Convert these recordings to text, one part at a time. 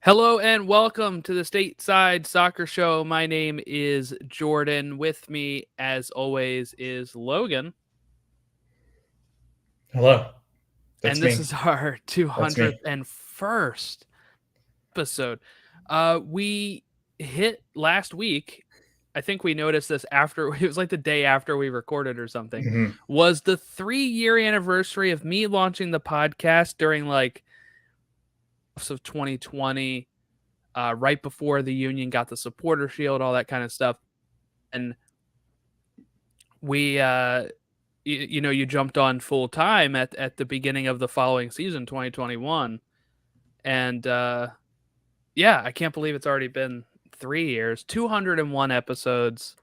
Hello and welcome to the Stateside Soccer Show. My name is Jordan. With me, as always, is Logan. Hello, And that's this me. is our That's me. 201st episode. We hit last week. I think we noticed this after, it was like the day after we recorded or something, hmm was the 3-year anniversary of me launching the podcast during like of 2020. Right before the Union got the supporter shield, all that kind of stuff. And we, you jumped on full time at the beginning of the following season, 2021. And yeah, I can't believe it's already been 3 years, 201 episodes.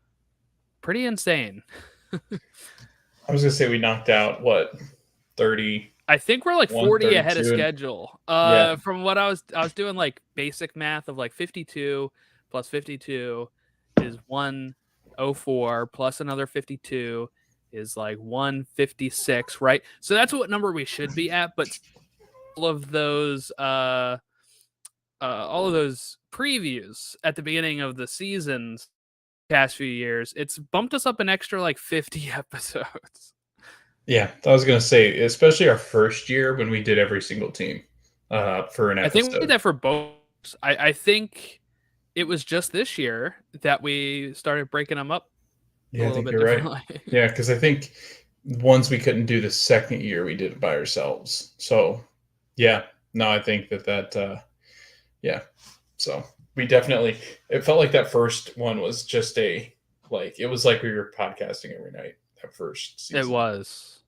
Pretty insane. I was gonna say we knocked out what 30, I think we're like 40 ahead of 132, and schedule. yeah, From what I was doing like basic math of like 52 plus 52 is 104 plus another 52 is like 156, right? So that's what number we should be at, but all of those previews at the beginning of the seasons past few years, it's bumped us up an extra like 50 episodes. yeah. I was gonna say, especially our first year when we did every single team for an I think we did episode. that for both. I think it was just this year that we started breaking them up a Yeah, I little think bit you're right. differently. Yeah, because I think ones we couldn't do the second year, we did it by ourselves. So yeah, no, I think that yeah. So we definitely it felt like that first one was just it was like we were podcasting every night that first It season. was.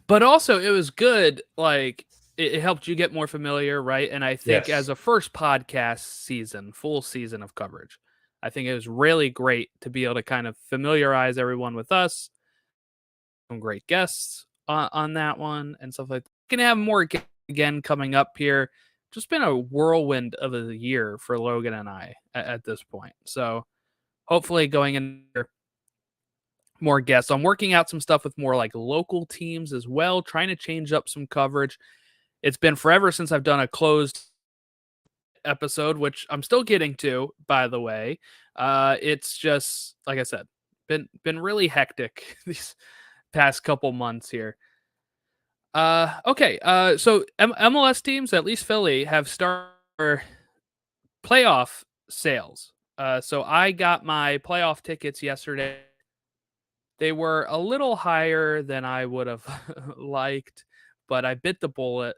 But also it was good, like it helped you get more familiar, right? And I think as Yes. a first podcast season, full season of coverage, I think it was really great to be able to kind of familiarize everyone with us, some great guests on that one and stuff like that. Gonna have more again coming up here. Just been a whirlwind of a year for Logan and I at this point. So hopefully going in more guests. I'm working out some stuff with more like local teams as well, trying to change up some coverage. It's been forever since I've done a closed episode, which I'm still getting to, by the way. It's just like I said, been really hectic these past couple months here. Okay. So MLS teams, at least Philly, have started playoff sales. So I got my playoff tickets yesterday. They were a little higher than I would have liked, but I bit the bullet.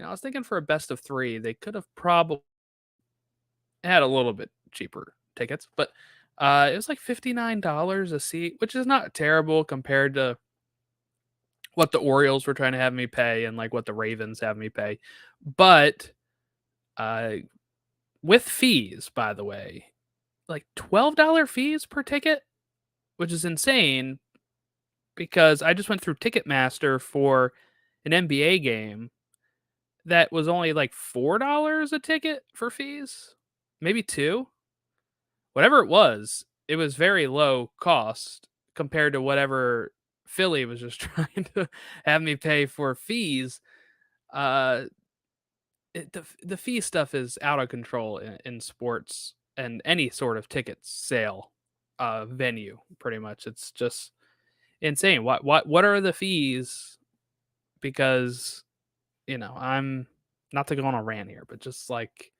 I was thinking for a best of three, they could have probably had a little bit cheaper tickets, but it was like $59 a seat, which is not terrible compared to what the Orioles were trying to have me pay and like what the Ravens have me pay. But uh, with fees, by the way, like $12 fees per ticket, which is insane because I just went through Ticketmaster for an NBA game that was only like $4 a ticket for fees, maybe two, whatever it was very low cost compared to whatever Philly was just trying to have me pay for fees. Uh, the fee stuff is out of control in sports and any sort of ticket sale venue. Pretty much, it's just insane. What are the fees? Because I'm not to go on a rant here, but just like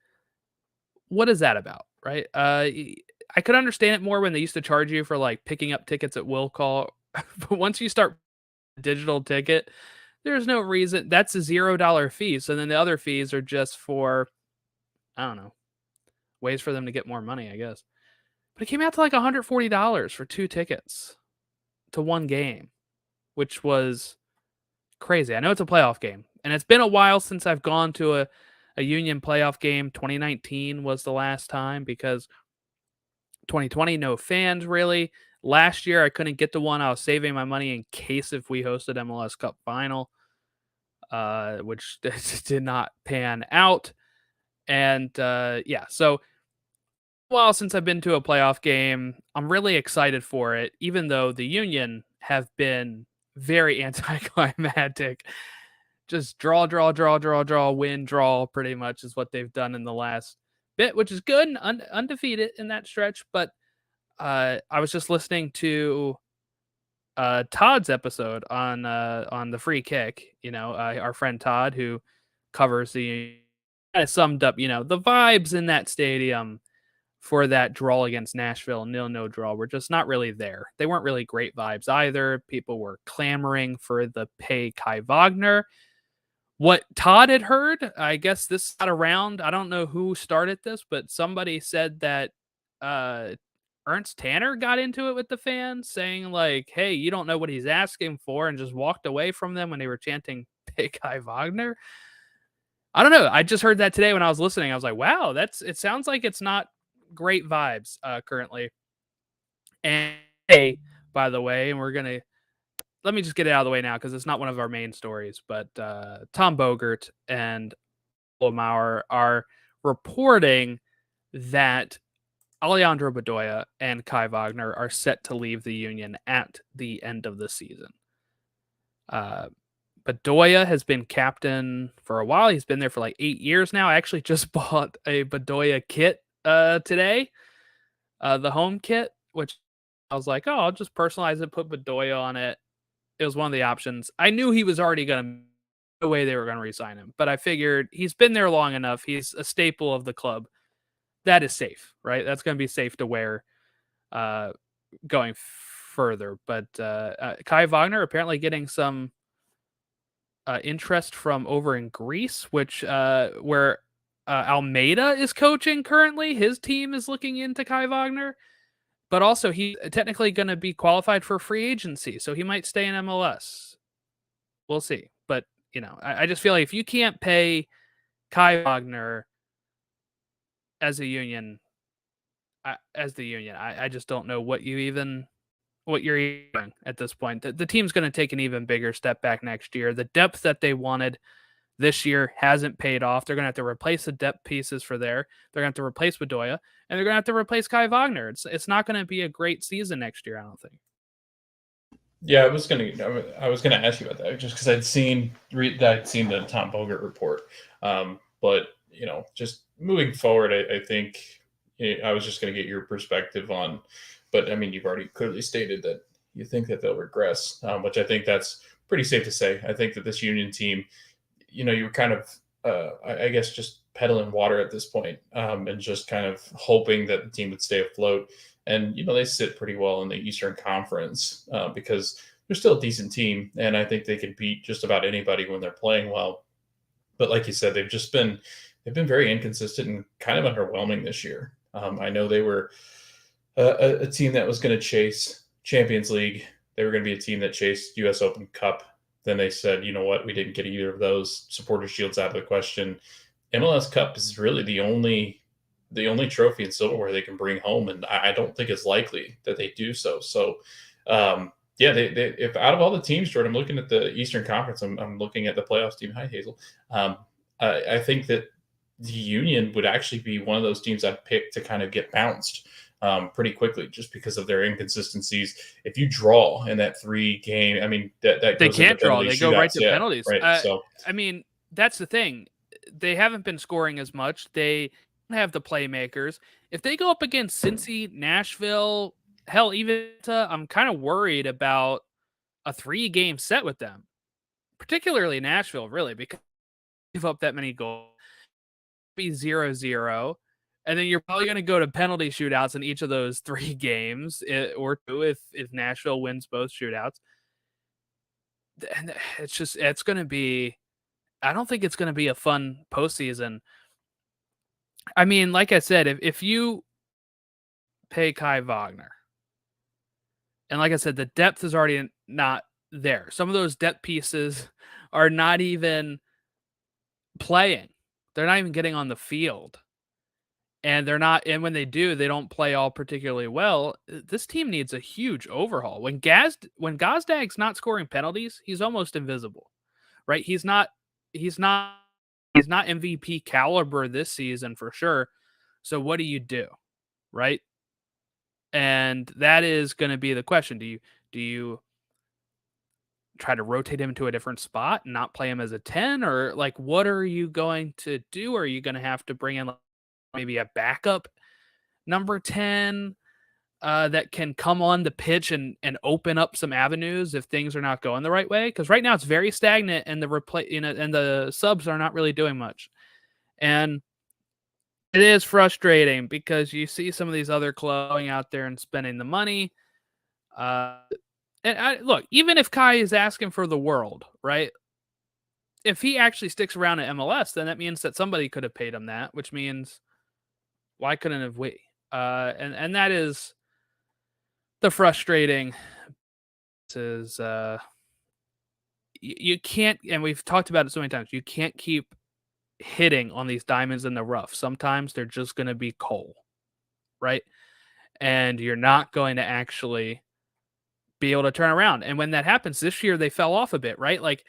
what is that about, right? I could understand it more when they used to charge you for like picking up tickets at will call, but once you start digital ticket, there's no reason. That's a $0 fee. So then the other fees are just for I don't know ways for them to get more money, I guess. But it came out to like $140 for two tickets to one game, which was crazy. I know it's a playoff game, and it's been a while since I've gone to a Union playoff game. 2019 was the last time because 2020, no fans really. Last year, I couldn't get to one. I was saving my money in case if we hosted MLS Cup final, which did not pan out. And yeah, so a while since I've been to a playoff game. I'm really excited for it, even though the Union have been very anticlimactic. Just draw, draw, draw, draw, draw, win, draw, pretty much is what they've done in the last bit, which is good and undefeated in that stretch. But I was just listening to Todd's episode on the free kick. Our friend Todd, who covers the, kind of summed up, the vibes in that stadium for that draw against Nashville, 0-0 draw, were just not really there. They weren't really great vibes either. People were clamoring for the pay Kai Wagner. What Todd had heard, I guess this got around. I don't know who started this, but somebody said that uh, Ernst Tanner got into it with the fans, saying like, "Hey, you don't know what he's asking for," and just walked away from them when they were chanting "Pay Kai Wagner." I don't know. I just heard that today when I was listening. I was like, "Wow, it sounds like it's not great vibes currently." And hey, by the way, and let me just get it out of the way now because it's not one of our main stories. But Tom Bogert and Lamar are reporting that Alejandro Bedoya and Kai Wagner are set to leave the Union at the end of the season. Bedoya has been captain for a while. He's been there for like 8 years now. I actually just bought a Bedoya kit today, the home kit, which I was like, oh, I'll just personalize it, put Bedoya on it. It was one of the options. I knew he was already going to, no way they were going to re-sign him, but I figured he's been there long enough. He's a staple of the club. That is safe, right? That's going to be safe to wear going further. But Kai Wagner apparently getting some interest from over in Greece, which where Almeida is coaching currently. His team is looking into Kai Wagner, but also he's technically going to be qualified for free agency, so he might stay in MLS. We'll see. But I just feel like if you can't pay Kai Wagner as a union, I just don't know what you're even at this point. The team's going to take an even bigger step back next year. The depth that they wanted this year hasn't paid off. They're going to have to replace the depth pieces for there. They're going to have to replace Bedoya, and they're going to have to replace Kai Wagner. It's not going to be a great season next year, I don't think. Yeah, I was gonna ask you about that just because I'd seen the Tom Bogert report, but just moving forward, I think I was just gonna get your perspective on, but I mean, you've already clearly stated that you think that they'll regress, which I think that's pretty safe to say. I think that this Union team, you were kind of, I guess, just peddling water at this point, and just kind of hoping that the team would stay afloat. And they sit pretty well in the Eastern Conference because they're still a decent team, and I think they can beat just about anybody when they're playing well. But like you said, they've been very inconsistent and kind of underwhelming this year. I know they were a team that was going to chase Champions League. They were going to be a team that chased U.S. Open Cup. Then they said, you know what, we didn't get either of those. Supporter Shield's out of the question. MLS Cup is really the only trophy in silverware they can bring home, and I don't think it's likely that they do so. So, yeah, they if out of all the teams, Jordan, I'm looking at the Eastern Conference. I'm looking at the playoffs team. Hi, Hazel. I think that the Union would actually be one of those teams I'd pick to kind of get bounced pretty quickly, just because of their inconsistencies. If you draw in that 3-game, I mean that they goes can't into draw. They go right to yeah, penalties. right? So I mean, that's the thing. They haven't been scoring as much. They don't have the playmakers. If they go up against Cincy, Nashville, hell, even I'm kind of worried about a 3-game set with them, particularly Nashville, really, because they give up that many goals. Be 0-0, and then you're probably going to go to penalty shootouts in each of those 3 games, or 2 if Nashville wins both shootouts. And it's going to be. I don't think it's going to be a fun postseason. I mean, like I said, if you pay Kai Wagner, and like I said, the depth is already not there. Some of those depth pieces are not even playing. They're not even getting on the field. And they're not, and when they do, they don't play all particularly well. This team needs a huge overhaul. When Gazdag's not scoring penalties, he's almost invisible. Right? He's not MVP caliber this season for sure. So what do you do? Right? And that is going to be the question. Do you try to rotate him to a different spot and not play him as a 10, or like what are you going to do? Are you going to have to bring in maybe a backup number 10 that can come on the pitch and open up some avenues if things are not going the right way. Because right now it's very stagnant, and and the subs are not really doing much. And it is frustrating because you see some of these other clubs going out there and spending the money. Uh, look, even if Kai is asking for the world, right? If he actually sticks around at MLS, then that means that somebody could have paid him that, which means why couldn't have we? And that is the frustrating is you can't, and we've talked about it so many times. You can't keep hitting on these diamonds in the rough. Sometimes they're just going to be coal, right? And you're not going to actually be able to turn around. And when that happens, this year they fell off a bit, right? Like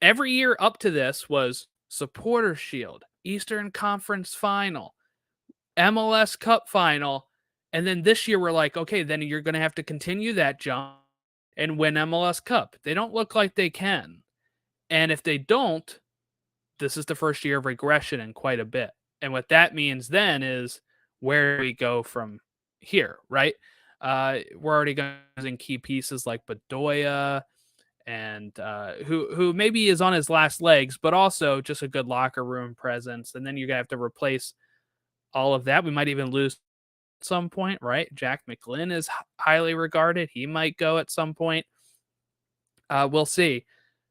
every year up to this was Supporter Shield, Eastern Conference Final, MLS Cup Final. And then this year we're like, okay, then you're going to have to continue that jump and win MLS Cup. They don't look like they can. And if they don't, this is the first year of regression in quite a bit. And what that means then is where we go from here, right? We're already using key pieces like Bedoya and who maybe is on his last legs, but also just a good locker room presence. And then you're gonna have to replace all of that. We might even lose at some point, right? Jack McGlynn is highly regarded. He might go at some point. We'll see.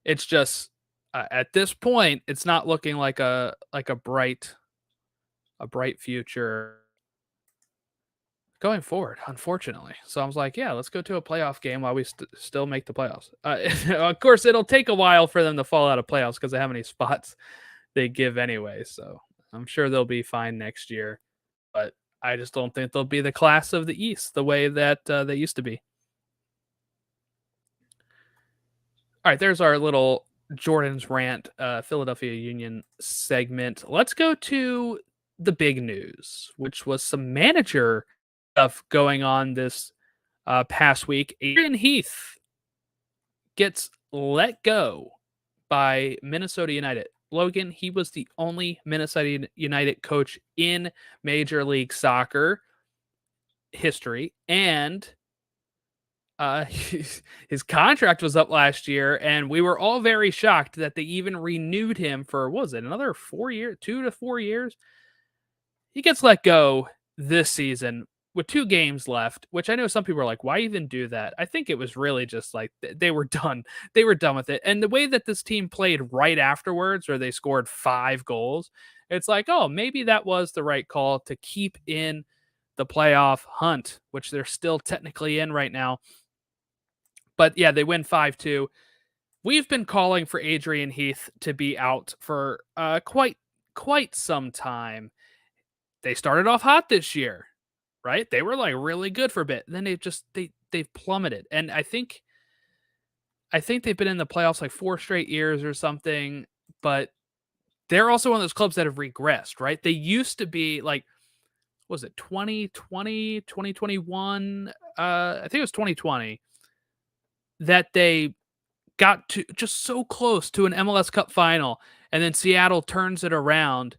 It's just at this point, it's not looking like a bright future going forward, unfortunately. So I was like, yeah, let's go to a playoff game while we still make the playoffs. Of course, it'll take a while for them to fall out of playoffs because of how many spots they give anyway. So I'm sure they'll be fine next year, but I just don't think they'll be the class of the East the way that they used to be. All right, there's our little Jordan's rant, Philadelphia Union segment. Let's go to the big news, which was some manager stuff going on this past week. Adrian Heath gets let go by Minnesota United. Logan, he was the only Minnesota United coach in Major League Soccer history, and his contract was up last year, and we were all very shocked that they even renewed him for, what was it, another 4 years, 2 to 4 years? He gets let go this season with 2 games left, which I know some people are like, why even do that? I think it was really just like they were done. They were done with it. And the way that this team played right afterwards, where they scored 5 goals, it's like, oh, maybe that was the right call to keep in the playoff hunt, which they're still technically in right now. But yeah, they win 5-2. We've been calling for Adrian Heath to be out for quite some time. They started off hot this year, right? They were like really good for a bit. Then they've plummeted. And I think they've been in the playoffs like 4 straight years or something, but they're also one of those clubs that have regressed, right? They used to be like, was it 2020, 2021? I think it was 2020 that they got to just so close to an MLS Cup final, and then Seattle turns it around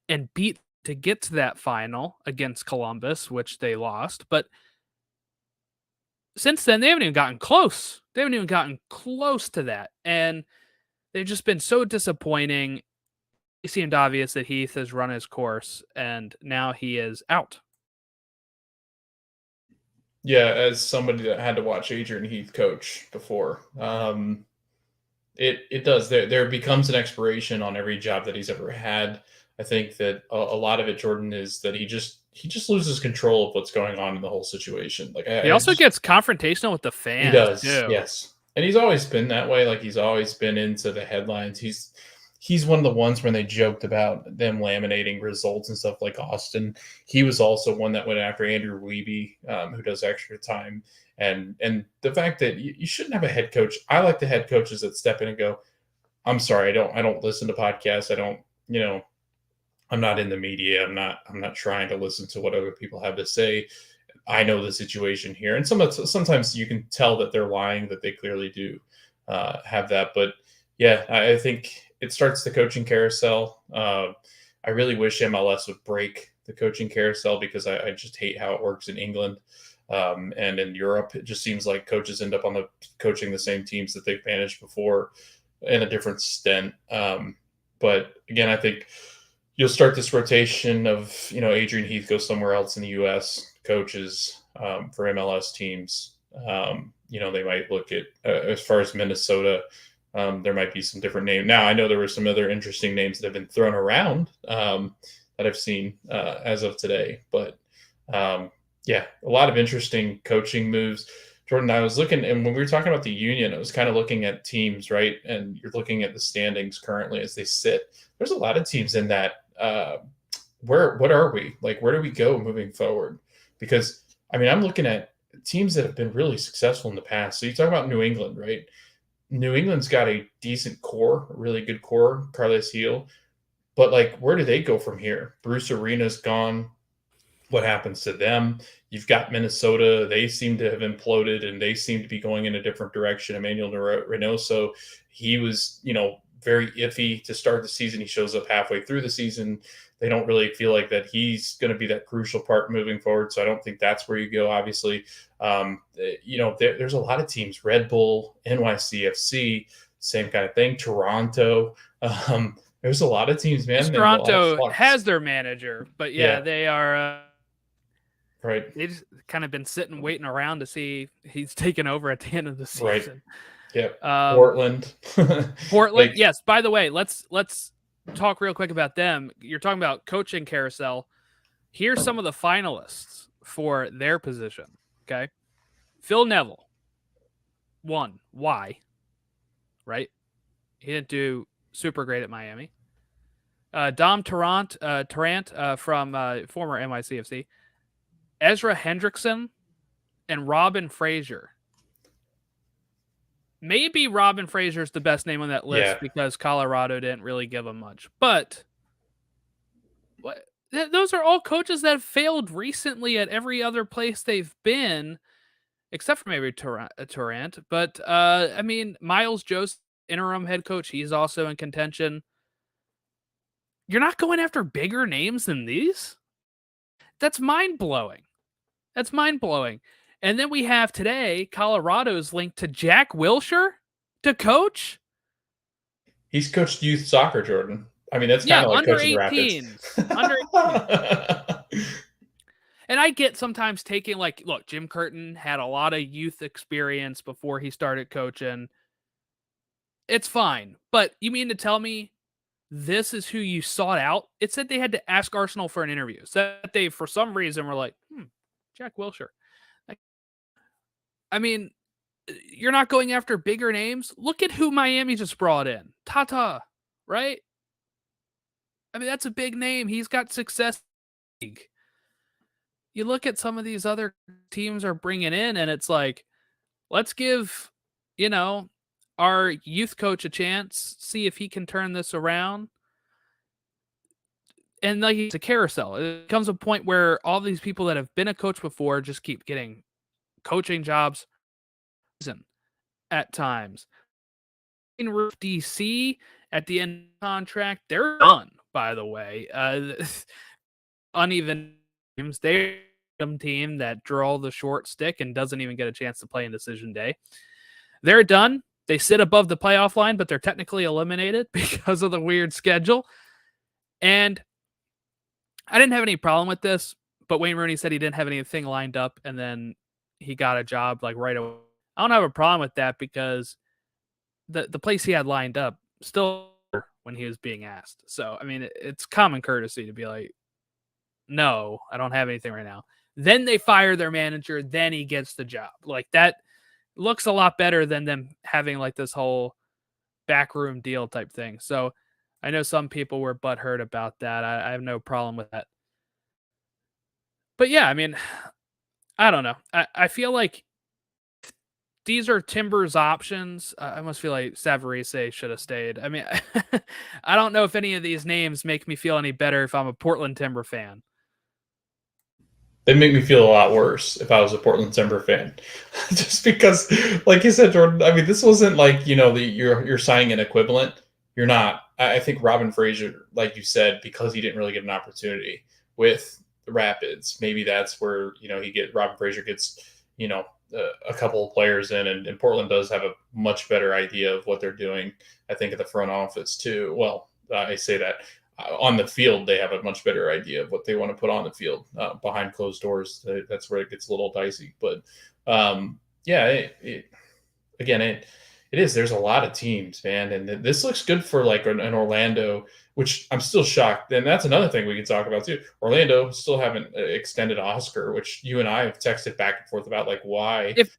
and beat to get to that final against Columbus, which they lost. But since then, they haven't even gotten close. They haven't even gotten close to that. And they've just been so disappointing. It seemed obvious that Heath has run his course, and now he is out. Yeah, as somebody that had to watch Adrian Heath coach before, it does. There becomes an expiration on every job that he's ever had. I think that a lot of it, Jordan, is that he just loses control of what's going on in the whole situation. Like He also gets confrontational with the fans. He does, too. yes, and he's always been that way. Like he's always been into the headlines. He's one of the ones when they joked about them laminating results and stuff like Austin. He was also one that went after Andrew Wiebe, who does extra time. And the fact that you shouldn't have a head coach. I like the head coaches that step in and go, I'm sorry, I don't listen to podcasts. I don't, I'm not in the media. I'm not trying to listen to what other people have to say. I know the situation here. And sometimes you can tell that they're lying, that they clearly do have that. But yeah, I think it starts the coaching carousel. I really wish MLS would break the coaching carousel because I just hate how it works in England. And in Europe, it just seems like coaches end up on the coaching the same teams that they've managed before in a different stint. But again, I think you'll start this rotation of, Adrian Heath goes somewhere else in the U.S., coaches for MLS teams. They might look at, as far as Minnesota, there might be some different names. Now, I know there were some other interesting names that have been thrown around that I've seen as of today. But yeah, a lot of interesting coaching moves. Jordan, I was looking, and when we were talking about the union, I was kind of looking at teams, right? And you're looking at the standings currently as they sit. There's a lot of teams in that. What are we? Like, where do we go moving forward? Because, I'm looking at teams that have been really successful in the past. So you talk about New England, right? New England's got a decent core, a really good core, Carles Heel. But, like, where do they go from here? Bruce Arena's gone. What happens to them? You've got Minnesota. They seem to have imploded, and they seem to be going in a different direction. Emmanuel Reynoso, he was, very iffy to start the season. He shows up halfway through the season. They don't really feel like that he's going to be that crucial part moving forward. So I don't think that's where you go. Obviously, there's a lot of teams, Red Bull, NYCFC, same kind of thing. Toronto. There's a lot of teams, man. Toronto has their manager, but yeah. They are right. They've kind of been sitting, waiting around to see he's taken over at the end of the season. Right. Yep. Portland. Portland. Yes. By the way, let's talk real quick about them. You're talking about coaching carousel. Here's some of the finalists for their position. Okay. Phil Neville. 1. Why? Right. He didn't do super great at Miami. Dom Tarrant from former NYCFC. Ezra Hendrickson and Robin Fraser. Maybe Robin Fraser is the best name on that list because Colorado didn't really give him much. But those are all coaches that have failed recently at every other place they've been, except for maybe Tarrant. But, Miles Joseph, interim head coach, he's also in contention. You're not going after bigger names than these? That's mind-blowing. And then we have today, Colorado's linked to Jack Wilshere to coach. He's coached youth soccer, Jordan. That's kind of like coaching the Rapids. Under 18. And I get sometimes taking, look, Jim Curtin had a lot of youth experience before he started coaching. It's fine. But you mean to tell me this is who you sought out? It said they had to ask Arsenal for an interview. So that they, for some reason, were like, Jack Wilshere. You're not going after bigger names. Look at who Miami just brought in. Tata, right? That's a big name. He's got success. You look at some of these other teams are bringing in, and it's like, let's give, our youth coach a chance, see if he can turn this around. And it's a carousel. It comes a point where all these people that have been a coach before just keep getting coaching jobs at times. In DC at the end of the contract, they're done, by the way. Uneven teams. They're a team that draw the short stick and doesn't even get a chance to play in decision day. They're done. They sit above the playoff line, but they're technically eliminated because of the weird schedule. And I didn't have any problem with this, but Wayne Rooney said he didn't have anything lined up, and then he got a job right away. I don't have a problem with that because the place he had lined up still when he was being asked. So, it's common courtesy to be like, no, I don't have anything right now. Then they fire their manager. Then he gets the job. That looks a lot better than them having this whole backroom deal type thing. So I know some people were butthurt about that. I have no problem with that. But yeah, I don't know. I feel like these are Timbers options. I almost feel like Savarese should have stayed. I don't know if any of these names make me feel any better if I'm a Portland Timber fan. They make me feel a lot worse if I was a Portland Timber fan. Just because, like you said, Jordan, this wasn't you're signing an equivalent. You're not. I think Robin Fraser, like you said, because he didn't really get an opportunity, with the Rapids. Maybe that's where Robin Fraser gets a couple of players in, and Portland does have a much better idea of what they're doing. I think at the front office too. Well, I say that on the field they have a much better idea of what they want to put on the field. Behind closed doors, that's where it gets a little dicey. But yeah, again, it is. There's a lot of teams, man, and this looks good for like an Orlando, which I'm still shocked. And that's another thing we can talk about too. Orlando still haven't extended Oscar, which you and I have texted back and forth about, like why. If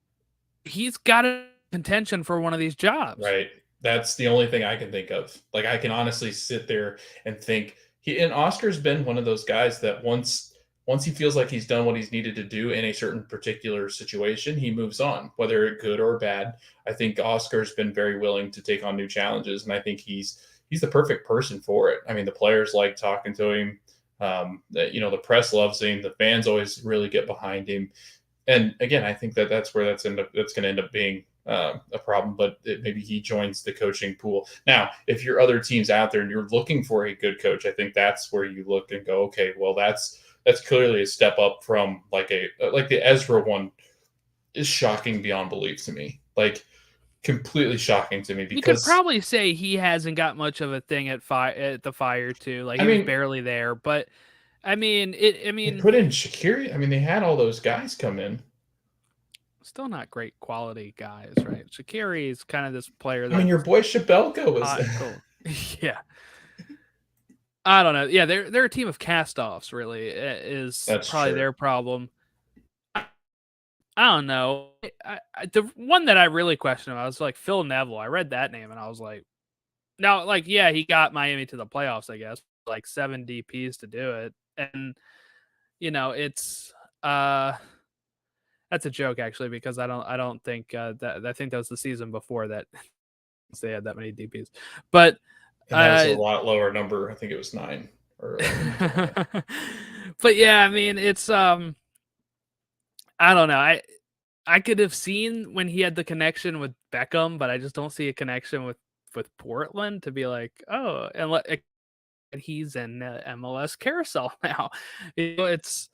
he's got a contention for one of these jobs, right? That's the only thing I can think of. Like I can honestly sit there and think Oscar's been one of those guys that once he feels like he's done what he's needed to do in a certain particular situation, he moves on, whether good or bad. I think Oscar's been very willing to take on new challenges, and I think he's the perfect person for it. I mean, the players like talking to him. The press loves him. The fans always really get behind him. And again, I think that's where that's going to end up being a problem. But maybe he joins the coaching pool. Now, if you're other teams out there and you're looking for a good coach, I think that's where you look and go, okay, well, that's clearly a step up from like the Ezra one is shocking beyond belief to me. Like completely shocking to me, because you could probably say he hasn't got much of a thing at the Fire too. Like he was barely there, but I mean, they put in Shaqiri. I mean, they had all those guys come in. Still not great quality guys, right? Shaqiri is kind of this player. I mean, your boy Shabelko was cool. Yeah. I don't know. Yeah, they're a team of cast-offs. Really, that's probably their problem. I don't know. The one that I really questioned, I was like Phil Neville. I read that name and I was like, now, like, yeah, he got Miami to the playoffs. I guess like 7 DPs to do it, and it's that's a joke actually, because I don't think that I think that was the season before that they had that many DPs, but. And that was a lot lower number. I think it was 9 or 11. But yeah, I mean, it's I don't know. I could have seen when he had the connection with Beckham, but I just don't see a connection with Portland to be like, oh, and he's in MLS carousel now. It's,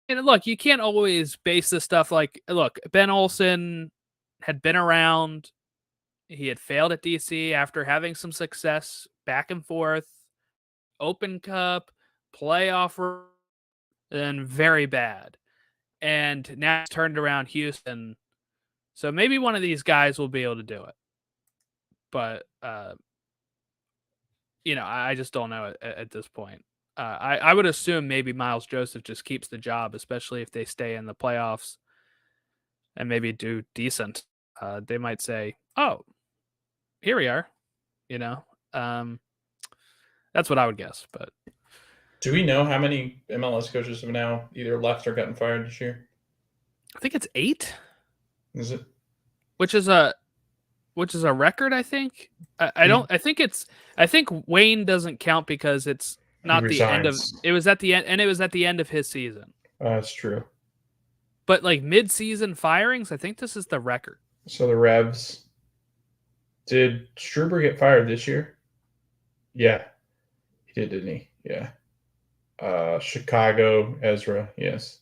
and look, you can't always base this stuff like, look, Ben Olsen had been around. He had failed at DC after having some success back and forth, Open Cup, playoff, then very bad. And now it's turned around Houston. So maybe one of these guys will be able to do it. But, I just don't know at this point. I would assume maybe Miles Joseph just keeps the job, especially if they stay in the playoffs and maybe do decent. They might say, oh, here we are, that's what I would guess. But do we know how many MLS coaches have now either left or gotten fired this year? I think it's 8. Is it? Which is a record, I think. I think Wayne doesn't count because it's not the end of. It was at the end, and it was at the end of his season. That's true. But like mid-season firings, I think this is the record. So the Revs. Did Struber get fired this year? Yeah. He did, didn't he? Yeah. Chicago, Ezra, yes.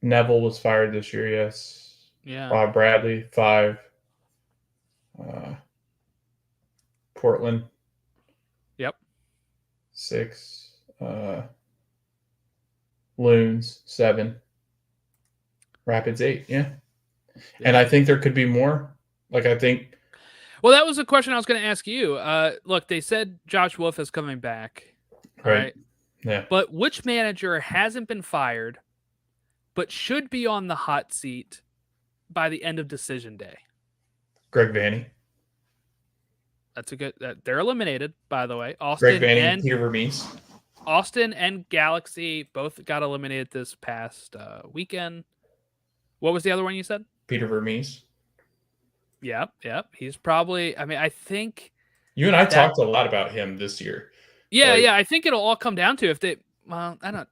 Neville was fired this year, yes. Yeah. Bob Bradley, 5. Portland. Yep. 6. Loons, 7. Rapids, 8, yeah. And I think there could be more. Like, I think. Well, that was a question I was going to ask you. Look, they said Josh Wolf is coming back. Right? Yeah. But which manager hasn't been fired, but should be on the hot seat by the end of decision day? Greg Vanney. That's a good. They're eliminated, by the way. Greg Vanney and Peter Vermees. Austin and Galaxy both got eliminated this past weekend. What was the other one you said? Peter Vermees. Yep. He's probably. I mean, I think you and I talked a lot about him this year. Yeah, yeah. I think it'll all come down to if they. Well, I don't.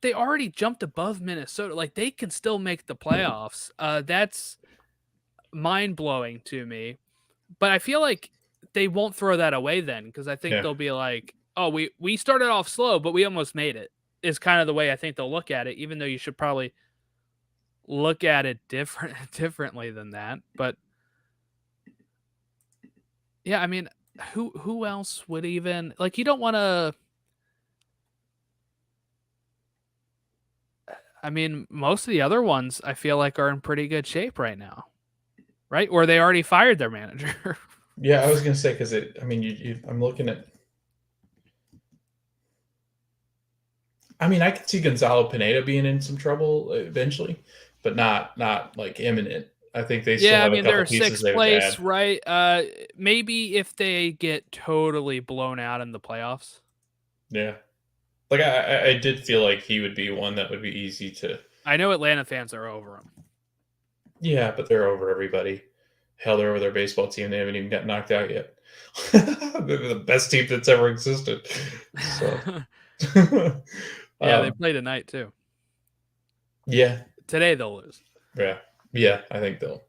They already jumped above Minnesota. Like they can still make the playoffs. That's mind blowing to me. But I feel like they won't throw that away then, because I think they'll be like, oh, we started off slow, but we almost made it, is kind of the way I think they'll look at it, even though you should probably look at it differently than that. But yeah, I mean, who else would even, like, you don't want to, I mean, most of the other ones I feel like are in pretty good shape right now, right? Or they already fired their manager. Yeah, I was gonna say because I mean, I'm looking at. I mean, I could see Gonzalo Pineda being in some trouble eventually, but not like imminent. I think they still Yeah, I have a mean, couple they're pieces sixth they would place, add. right? Maybe if they get totally blown out in the playoffs. Yeah, like I did feel like he would be one that would be easy to. I know Atlanta fans are over him. Yeah, but they're over everybody. Hell, they're over their baseball team. They haven't even got knocked out yet. They're the best team that's ever existed. So, Yeah, they um, play tonight too. yeah, Today they'll lose. yeah, yeah. I think they'll.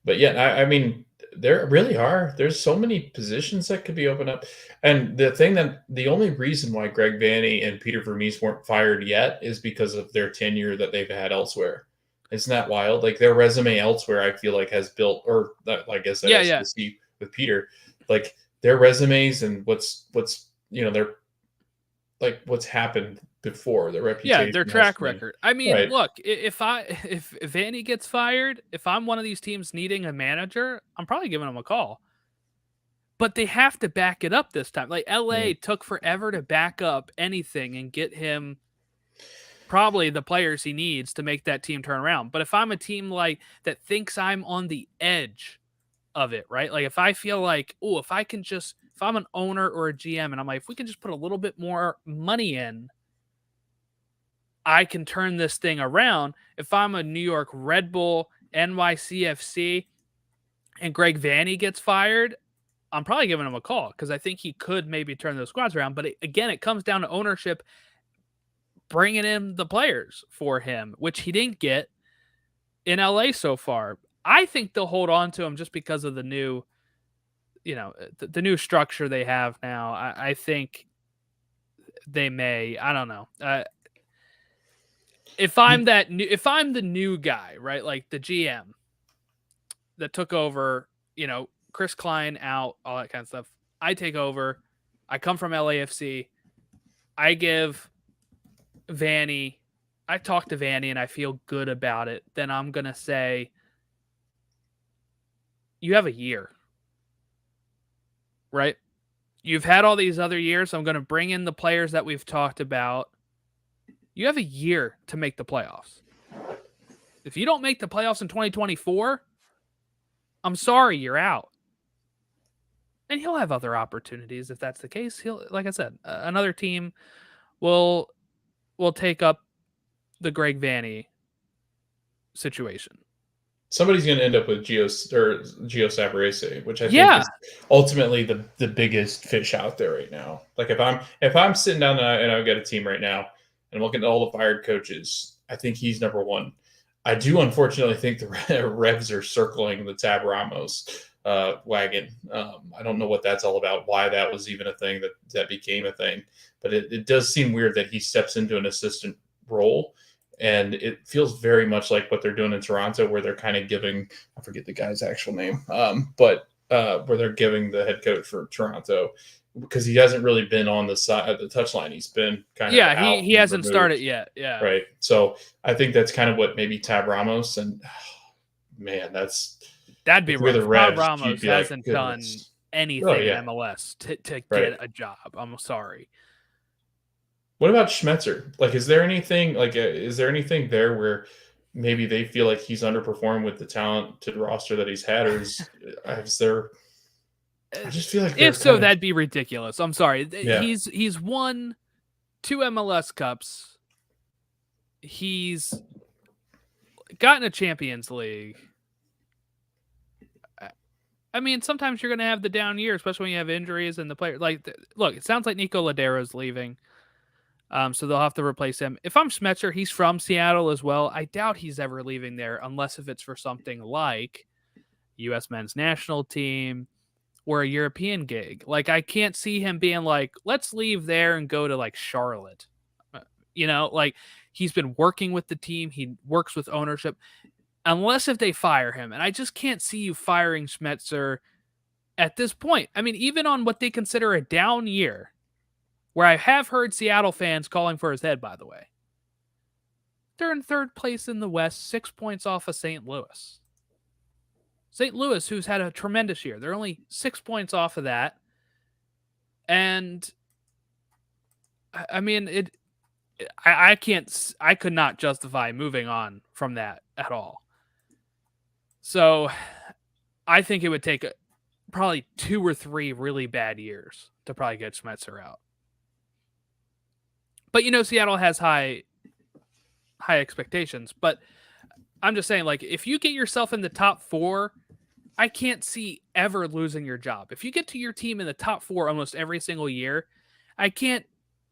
But yeah, I mean, there really are. There's so many positions that could be opened up, and the only reason why Greg Vanney and Peter Vermees weren't fired yet is because of their tenure that they've had elsewhere. Isn't that wild? Like their resume elsewhere, I feel like has built, or I guess that Yeah, has yeah. to see with Peter, like their resumes and what's their like what's happened before their Yeah, reputation their has track been record. I mean, right. look, if Vanny gets fired, if I'm one of these teams needing a manager, I'm probably giving him a call. But they have to back it up this time. Like LA Mm. took forever to back up anything and get him probably the players he needs to make that team turn around. But if I'm a team like that thinks I'm on the edge of it, right? Like if I feel like, oh, if I'm an owner or a GM and I'm like, if we can just put a little bit more money in, I can turn this thing around. If I'm a New York Red Bull, NYCFC, and Greg Vanney gets fired, I'm probably giving him a call because I think he could maybe turn those squads around. But again, it comes down to ownership bringing in the players for him, which he didn't get in LA so far. I think they'll hold on to him just because of the new, the new structure they have now. I think they may. I don't know. If I'm the new guy, right, like the GM that took over, Chris Klein out, all that kind of stuff. I take over. I come from LAFC. I give Vanny. I talk to Vanny and I feel good about it. Then I'm gonna say, you have a year, right? You've had all these other years. So I'm gonna bring in the players that we've talked about. You have a year to make the playoffs. If you don't make the playoffs in 2024, I'm sorry, you're out. And he'll have other opportunities if that's the case. He'll, like I said, another team will take up the Greg Vanney situation. Somebody's going to end up with Gio Savarese, which I think Yeah, is ultimately the biggest fish out there right now. Like if I'm sitting down and I've got a team right now and I'm looking at all the fired coaches, I think he's number one. I do unfortunately think the Revs are circling the Tab Ramos wagon. I don't know what that's all about, why that was even a thing that became a thing, but it does seem weird that he steps into an assistant role. And it feels very much like what they're doing in Toronto, where they're kind of giving, I forget the guy's actual name, but where they're giving the head coach for Toronto, because he hasn't really been on the side of the touchline. He's been kind of yeah. out He and hasn't removed. started yet. Yeah, Right. So I think that's kind of what maybe Tab Ramos and man, that'd be if you're the rough. Todd Revs, you'd Ramos be like, hasn't done goodness. Oh anything in yeah. MLS to Right. get a job. I'm sorry. What about Schmetzer? Like, is there anything there where maybe they feel like he's underperformed with the talented roster that he's had, or is there? I just feel like they're If so, kind of that'd be ridiculous. I'm sorry. yeah. He's won 2 MLS Cups. He's gotten a Champions League. I mean, sometimes you're going to have the down year, especially when you have injuries and the player. Like, look, it sounds like Nico Ladera's leaving, so they'll have to replace him. If I'm Schmetzer, he's from Seattle as well. I doubt he's ever leaving there, unless if it's for something like U.S. Men's National Team or a European gig. Like, I can't see him being like, let's leave there and go to like Charlotte. Like, he's been working with the team. He works with ownership. Unless if they fire him. And I just can't see you firing Schmetzer at this point. I mean, even on what they consider a down year, where I have heard Seattle fans calling for his head, by the way. They're in third place in the West, 6 points off of St. Louis. St. Louis, who's had a tremendous year, they're only 6 points off of that. And I mean, I could not justify moving on from that at all. So I think it would take probably 2 or 3 really bad years to probably get Schmetzer out. But Seattle has high expectations. But I'm just saying, like, if you get yourself in the top 4, I can't see ever losing your job. If you get to your team in the top 4 almost every single year, I can't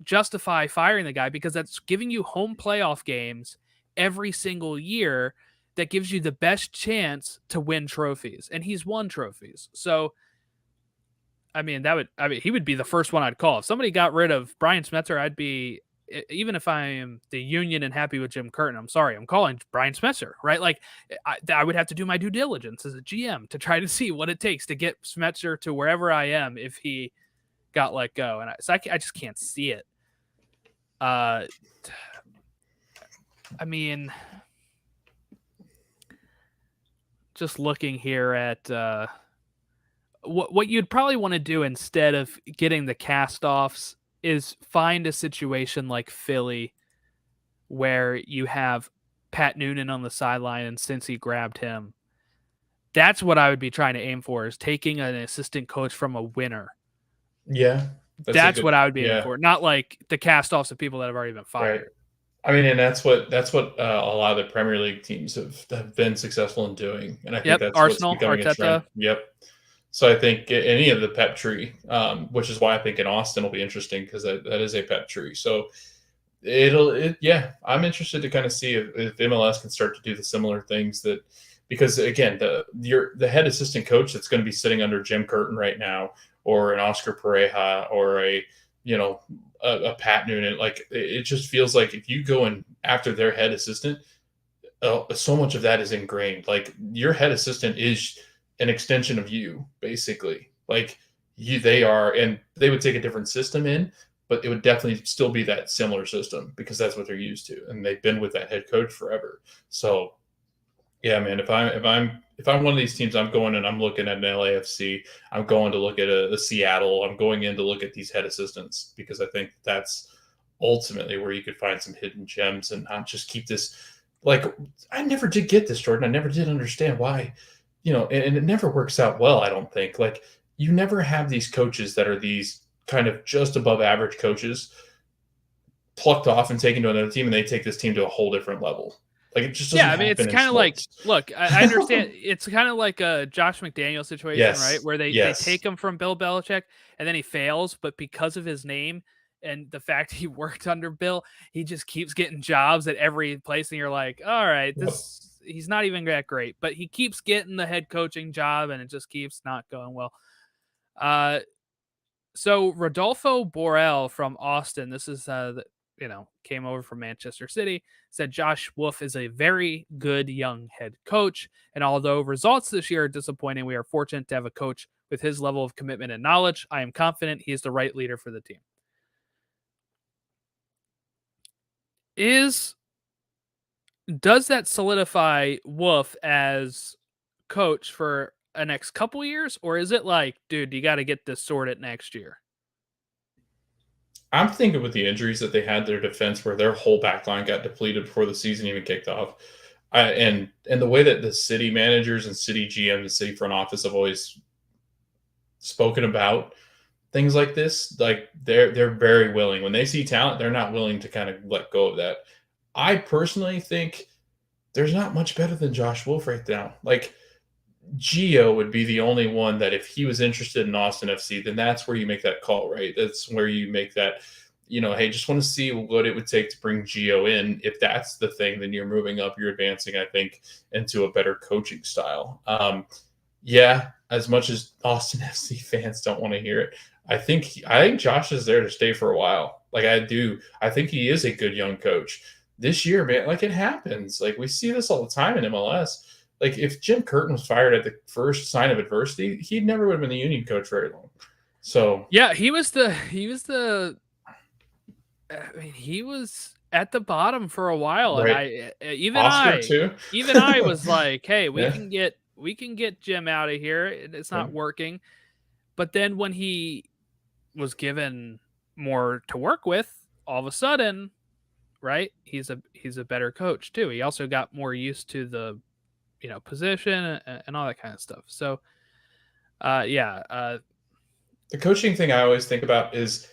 justify firing the guy, because that's giving you home playoff games every single year that gives you the best chance to win trophies. And he's won trophies. So, I mean, he would be the first one I'd call. If somebody got rid of Brian Schmetzer, I'd be, even if I am the union and happy with Jim Curtin, I'm sorry, I'm calling Brian Schmetzer, right? Like, I would have to do my due diligence as a GM to try to see what it takes to get Schmetzer to wherever I am if he got let go. And I just can't see it. I mean, just looking here at what you'd probably want to do instead of getting the cast-offs is find a situation like Philly where you have Pat Noonan on the sideline, and since he grabbed him, that's what I would be trying to aim for, is taking an assistant coach from a winner. Yeah. That's what I would be aiming for, not like the cast-offs of people that have already been fired. Right. I mean, and that's what a lot of the Premier League teams have been successful in doing, and I think that's Arsenal, what's becoming Arteta. a trend. Yep. So I think any of the pep tree, which is why I think in Austin will be interesting, because that is a pep tree. So I'm interested to kind of see if MLS can start to do the similar things that, because again, the head assistant coach that's going to be sitting under Jim Curtin right now, or an Oscar Pareja, or a Pat Noonan, like, it just feels like if you go in after their head assistant, so much of that is ingrained. Like, your head assistant is an extension of you, basically. Like, they are, and they would take a different system in, but it would definitely still be that similar system, because that's what they're used to, and they've been with that head coach forever. So, yeah, man, if I'm one of these teams, I'm going and I'm looking at an LAFC. I'm going to look at a Seattle. I'm going in to look at these head assistants, because I think that's ultimately where you could find some hidden gems and not just keep this. Like, I never did get this, Jordan. I never did understand why, and it never works out well, I don't think. Like, you never have these coaches that are these kind of just above average coaches plucked off and taken to another team, and they take this team to a whole different level. Like, it just doesn't happen. It's kind of like, look, I understand. It's kind of like a Josh McDaniel situation, right? Where they take him from Bill Belichick, and then he fails, but because of his name and the fact he worked under Bill, he just keeps getting jobs at every place, and you're like, all right, he's not even that great, but he keeps getting the head coaching job, and it just keeps not going well. So Rodolfo Borrell from Austin, this is came over from Manchester City, said Josh Wolf is a very good young head coach. And although results this year are disappointing, we are fortunate to have a coach with his level of commitment and knowledge. I am confident he is the right leader for the team. Does that solidify Wolf as coach for a next couple years? Or is it like, dude, you got to get this sorted next year? I'm thinking with the injuries that they had, their defense, where their whole back line got depleted before the season even kicked off. And the way that the city managers and city GM and city front office have always spoken about things like this, like, they're very willing. When they see talent, they're not willing to kind of let go of that. I personally think there's not much better than Josh Wolf right now. Like, Gio would be the only one that, if he was interested in Austin FC, then that's where you make that call, right? That's where you make that, hey, just want to see what it would take to bring Gio in. If that's the thing, then you're moving up, you're advancing, I think, into a better coaching style. Yeah, as much as Austin FC fans don't want to hear it, I think Josh is there to stay for a while. Like I do. I think he is a good young coach. This year, man, like it happens. Like we see this all the time in MLS. Like if Jim Curtin was fired at the first sign of adversity, he never would have been the Union coach very long. So yeah, he was the. I mean, he was at the bottom for a while, and right, Oscar too. even I was like, "Hey, Yeah. we can get Jim out of here. It's not working." But then when he was given more to work with, all of a sudden, right? He's a better coach too. He also got more used to the position and all that kind of stuff. So, yeah, The coaching thing I always think about is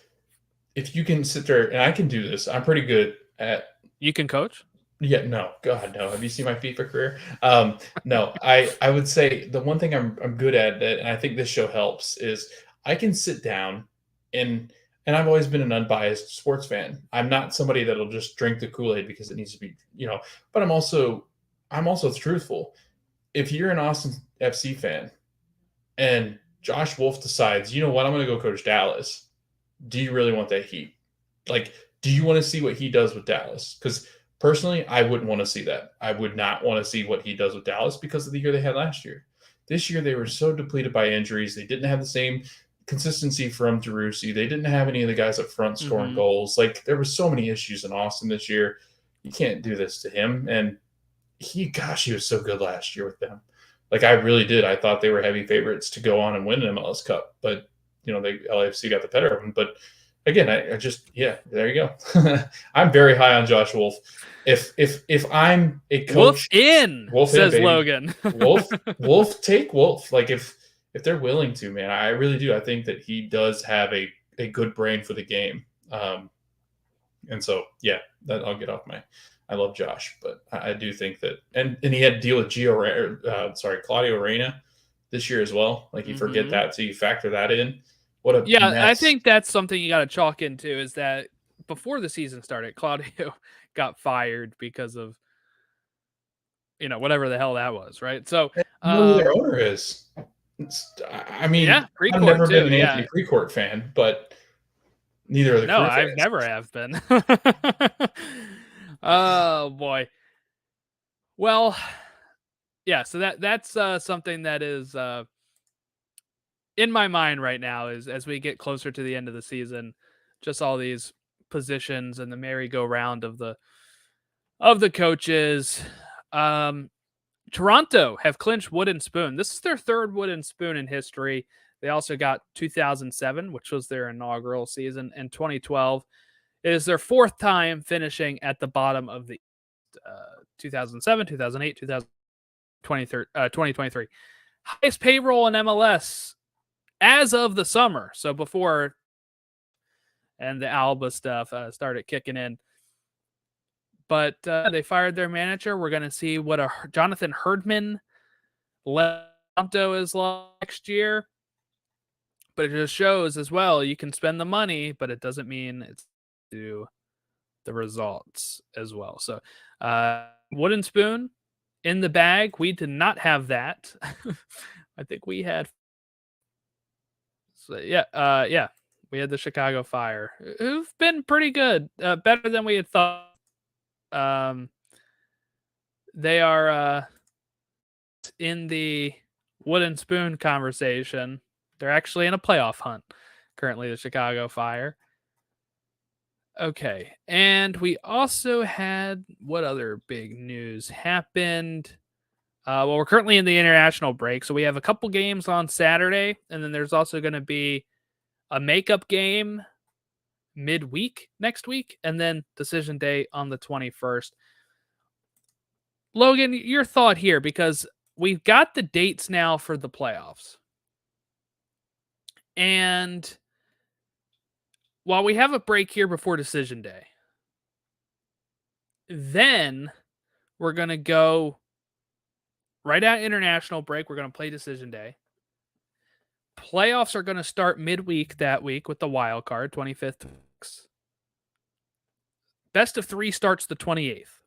if you can sit there, and I can do this. I'm pretty good at. you can coach. Yeah, no, God, no. Have you seen my FIFA career? No, I would say the one thing I'm good at that, and I think this show helps, is I can sit down and I've always been an unbiased sports fan. I'm not somebody that'll just drink the Kool-Aid because it needs to be, but I'm also truthful. If you're an Austin FC fan and Josh Wolf decides, you know what, I'm going to go coach Dallas. Do you really want that heat? Like, do you want to see what he does with Dallas? Because personally, I wouldn't want to see that. I would not want to see what he does with Dallas because of the year they had last year. This year, they were so depleted by injuries. They didn't have the same consistency from Derussy. They didn't have any of the guys up front scoring goals. Like, there were so many issues in Austin this year. You can't do this to him. And he was so good last year with them. Like, I really did. I thought they were heavy favorites to go on and win an MLS Cup. But, LAFC got the better of them. But again, I just, yeah, there you go. I'm very high on Josh Wolf. If I'm a coach, Wolf says baby. Logan. Wolf, take Wolf. Like if they're willing to, man, I really do. I think that he does have a good brain for the game. And so, yeah, that I'll get off my. I love Josh, but I do think that, and he had to deal with Claudio Reyna this year as well. Like you forget that, so you factor that in. What a mess. I think that's something you got to chalk into is that before the season started, Claudio got fired because of whatever the hell that was, right? So who their owner is. I mean, yeah, I've never been an Anthony Precourt fan, but neither are the no, Crew I've fans. never have been. Oh boy. Well, yeah. So that's something that is in my mind right now is as we get closer to the end of the season, just all these positions and the merry-go-round of the coaches. Toronto have clinched wooden spoon. This is their third wooden spoon in history. They also got 2007, which was their inaugural season, and 2012. It is their fourth time finishing at the bottom of the 2007, 2008, 2023. Highest payroll in MLS as of the summer. So before and the Alba stuff started kicking in. But they fired their manager. We're going to see what a Jonathan Herdman Toronto is next year. But it just shows as well, you can spend the money, but it doesn't mean it's to the results as well. So wooden spoon in the bag. We did not have that. I think we had. So, yeah. We had the Chicago Fire, who've been pretty good, better than we had thought. They are in the wooden spoon conversation. They're actually in a playoff hunt currently, the Chicago Fire. Okay, and we also had what other big news happened? Well, we're currently in the international break, so we have a couple games on Saturday, and then there's also going to be a makeup game midweek next week, and then decision day on the 21st. Logan, your thought here, because we've got the dates now for the playoffs. And while we have a break here before decision day, then we're going to go right at international break. We're going to play decision day. Playoffs are going to start midweek that week with the wild card, 25th. Best of 3 starts the 28th.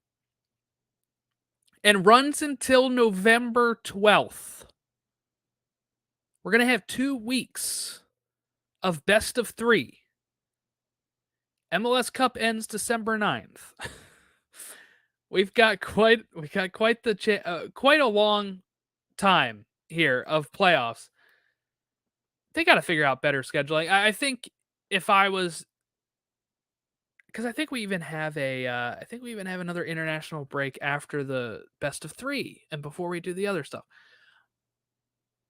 And runs until November 12th. We're going to have 2 weeks of best of 3. MLS Cup ends December 9th. We've got quite quite a long time here of playoffs. They got to figure out better scheduling. I think if I was, because I think we even have another international break after the best of 3 and before we do the other stuff.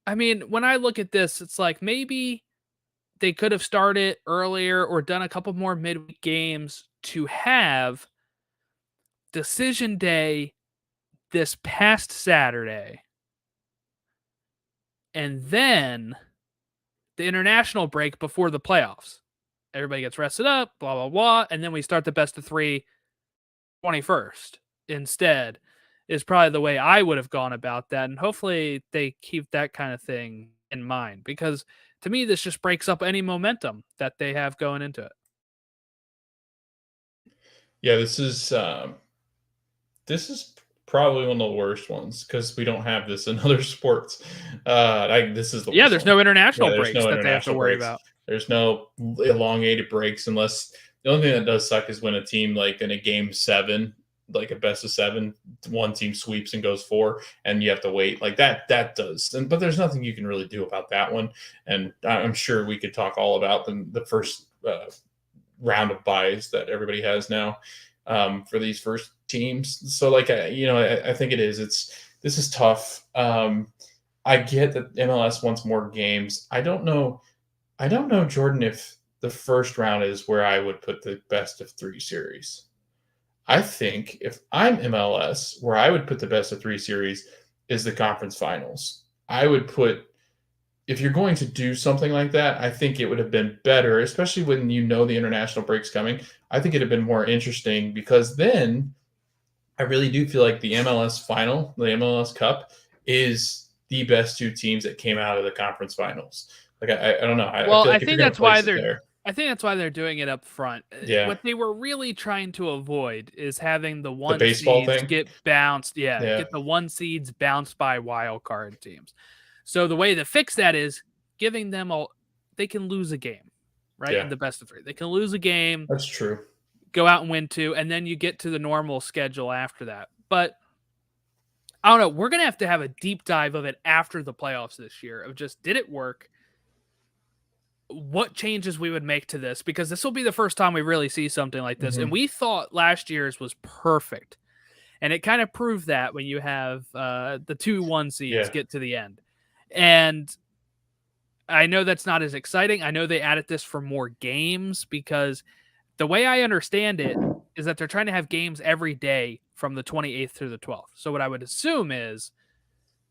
I mean, when I look at this, it's like maybe they could have started earlier or done a couple more midweek games to have decision day this past Saturday. And then the international break before the playoffs. Everybody gets rested up, blah, blah, blah. And then we start the best of 3 21st instead, is probably the way I would have gone about that. And hopefully they keep that kind of thing in mind, because to me, this just breaks up any momentum that they have going into it. Yeah, this is probably one of the worst ones because we don't have this in other sports. This is the worst there's one. no international There's breaks no that they have to international worry breaks. about. There's no elongated breaks, unless the only thing that does suck is when a team, like in a game 7, like a best of 7, one team sweeps and goes 4, and you have to wait. Like that does. But there's nothing you can really do about that one. And I'm sure we could talk all about the first round of buys that everybody has now for these first teams. So like, I think this is tough. I get that MLS wants more games. I don't know, Jordan, if the first round is where I would put the best of 3 series. I think if I'm MLS, where I would put the best of 3 series is the conference finals. I would put, if you're going to do something like that, I think it would have been better, especially when you know the international break's coming. I think it'd have been more interesting, because then I really do feel like the MLS final, the MLS Cup, is the best 2 teams that came out of the conference finals. Like, I don't know. I feel like if you're going to place it there. I think that's why they're doing it up front. Yeah. What they were really trying to avoid is having the one baseball seeds thing? get bounced. Yeah. Get the 1 seeds bounced by wild card teams. So the way to fix that is giving them they can lose a game, right? Yeah. In the best of 3. They can lose a game. That's true. Go out and win 2, and then you get to the normal schedule after that. But I don't know. We're going to have a deep dive of it after the playoffs this year, of just, did it work? What changes we would make to this, because this will be the first time we really see something like this. Mm-hmm. And we thought last year's was perfect. And it kind of proved that when you have the 2 1 seeds get to the end. And I know that's not as exciting. I know they added this for more games, because the way I understand it is that they're trying to have games every day from the 28th through the 12th. So what I would assume is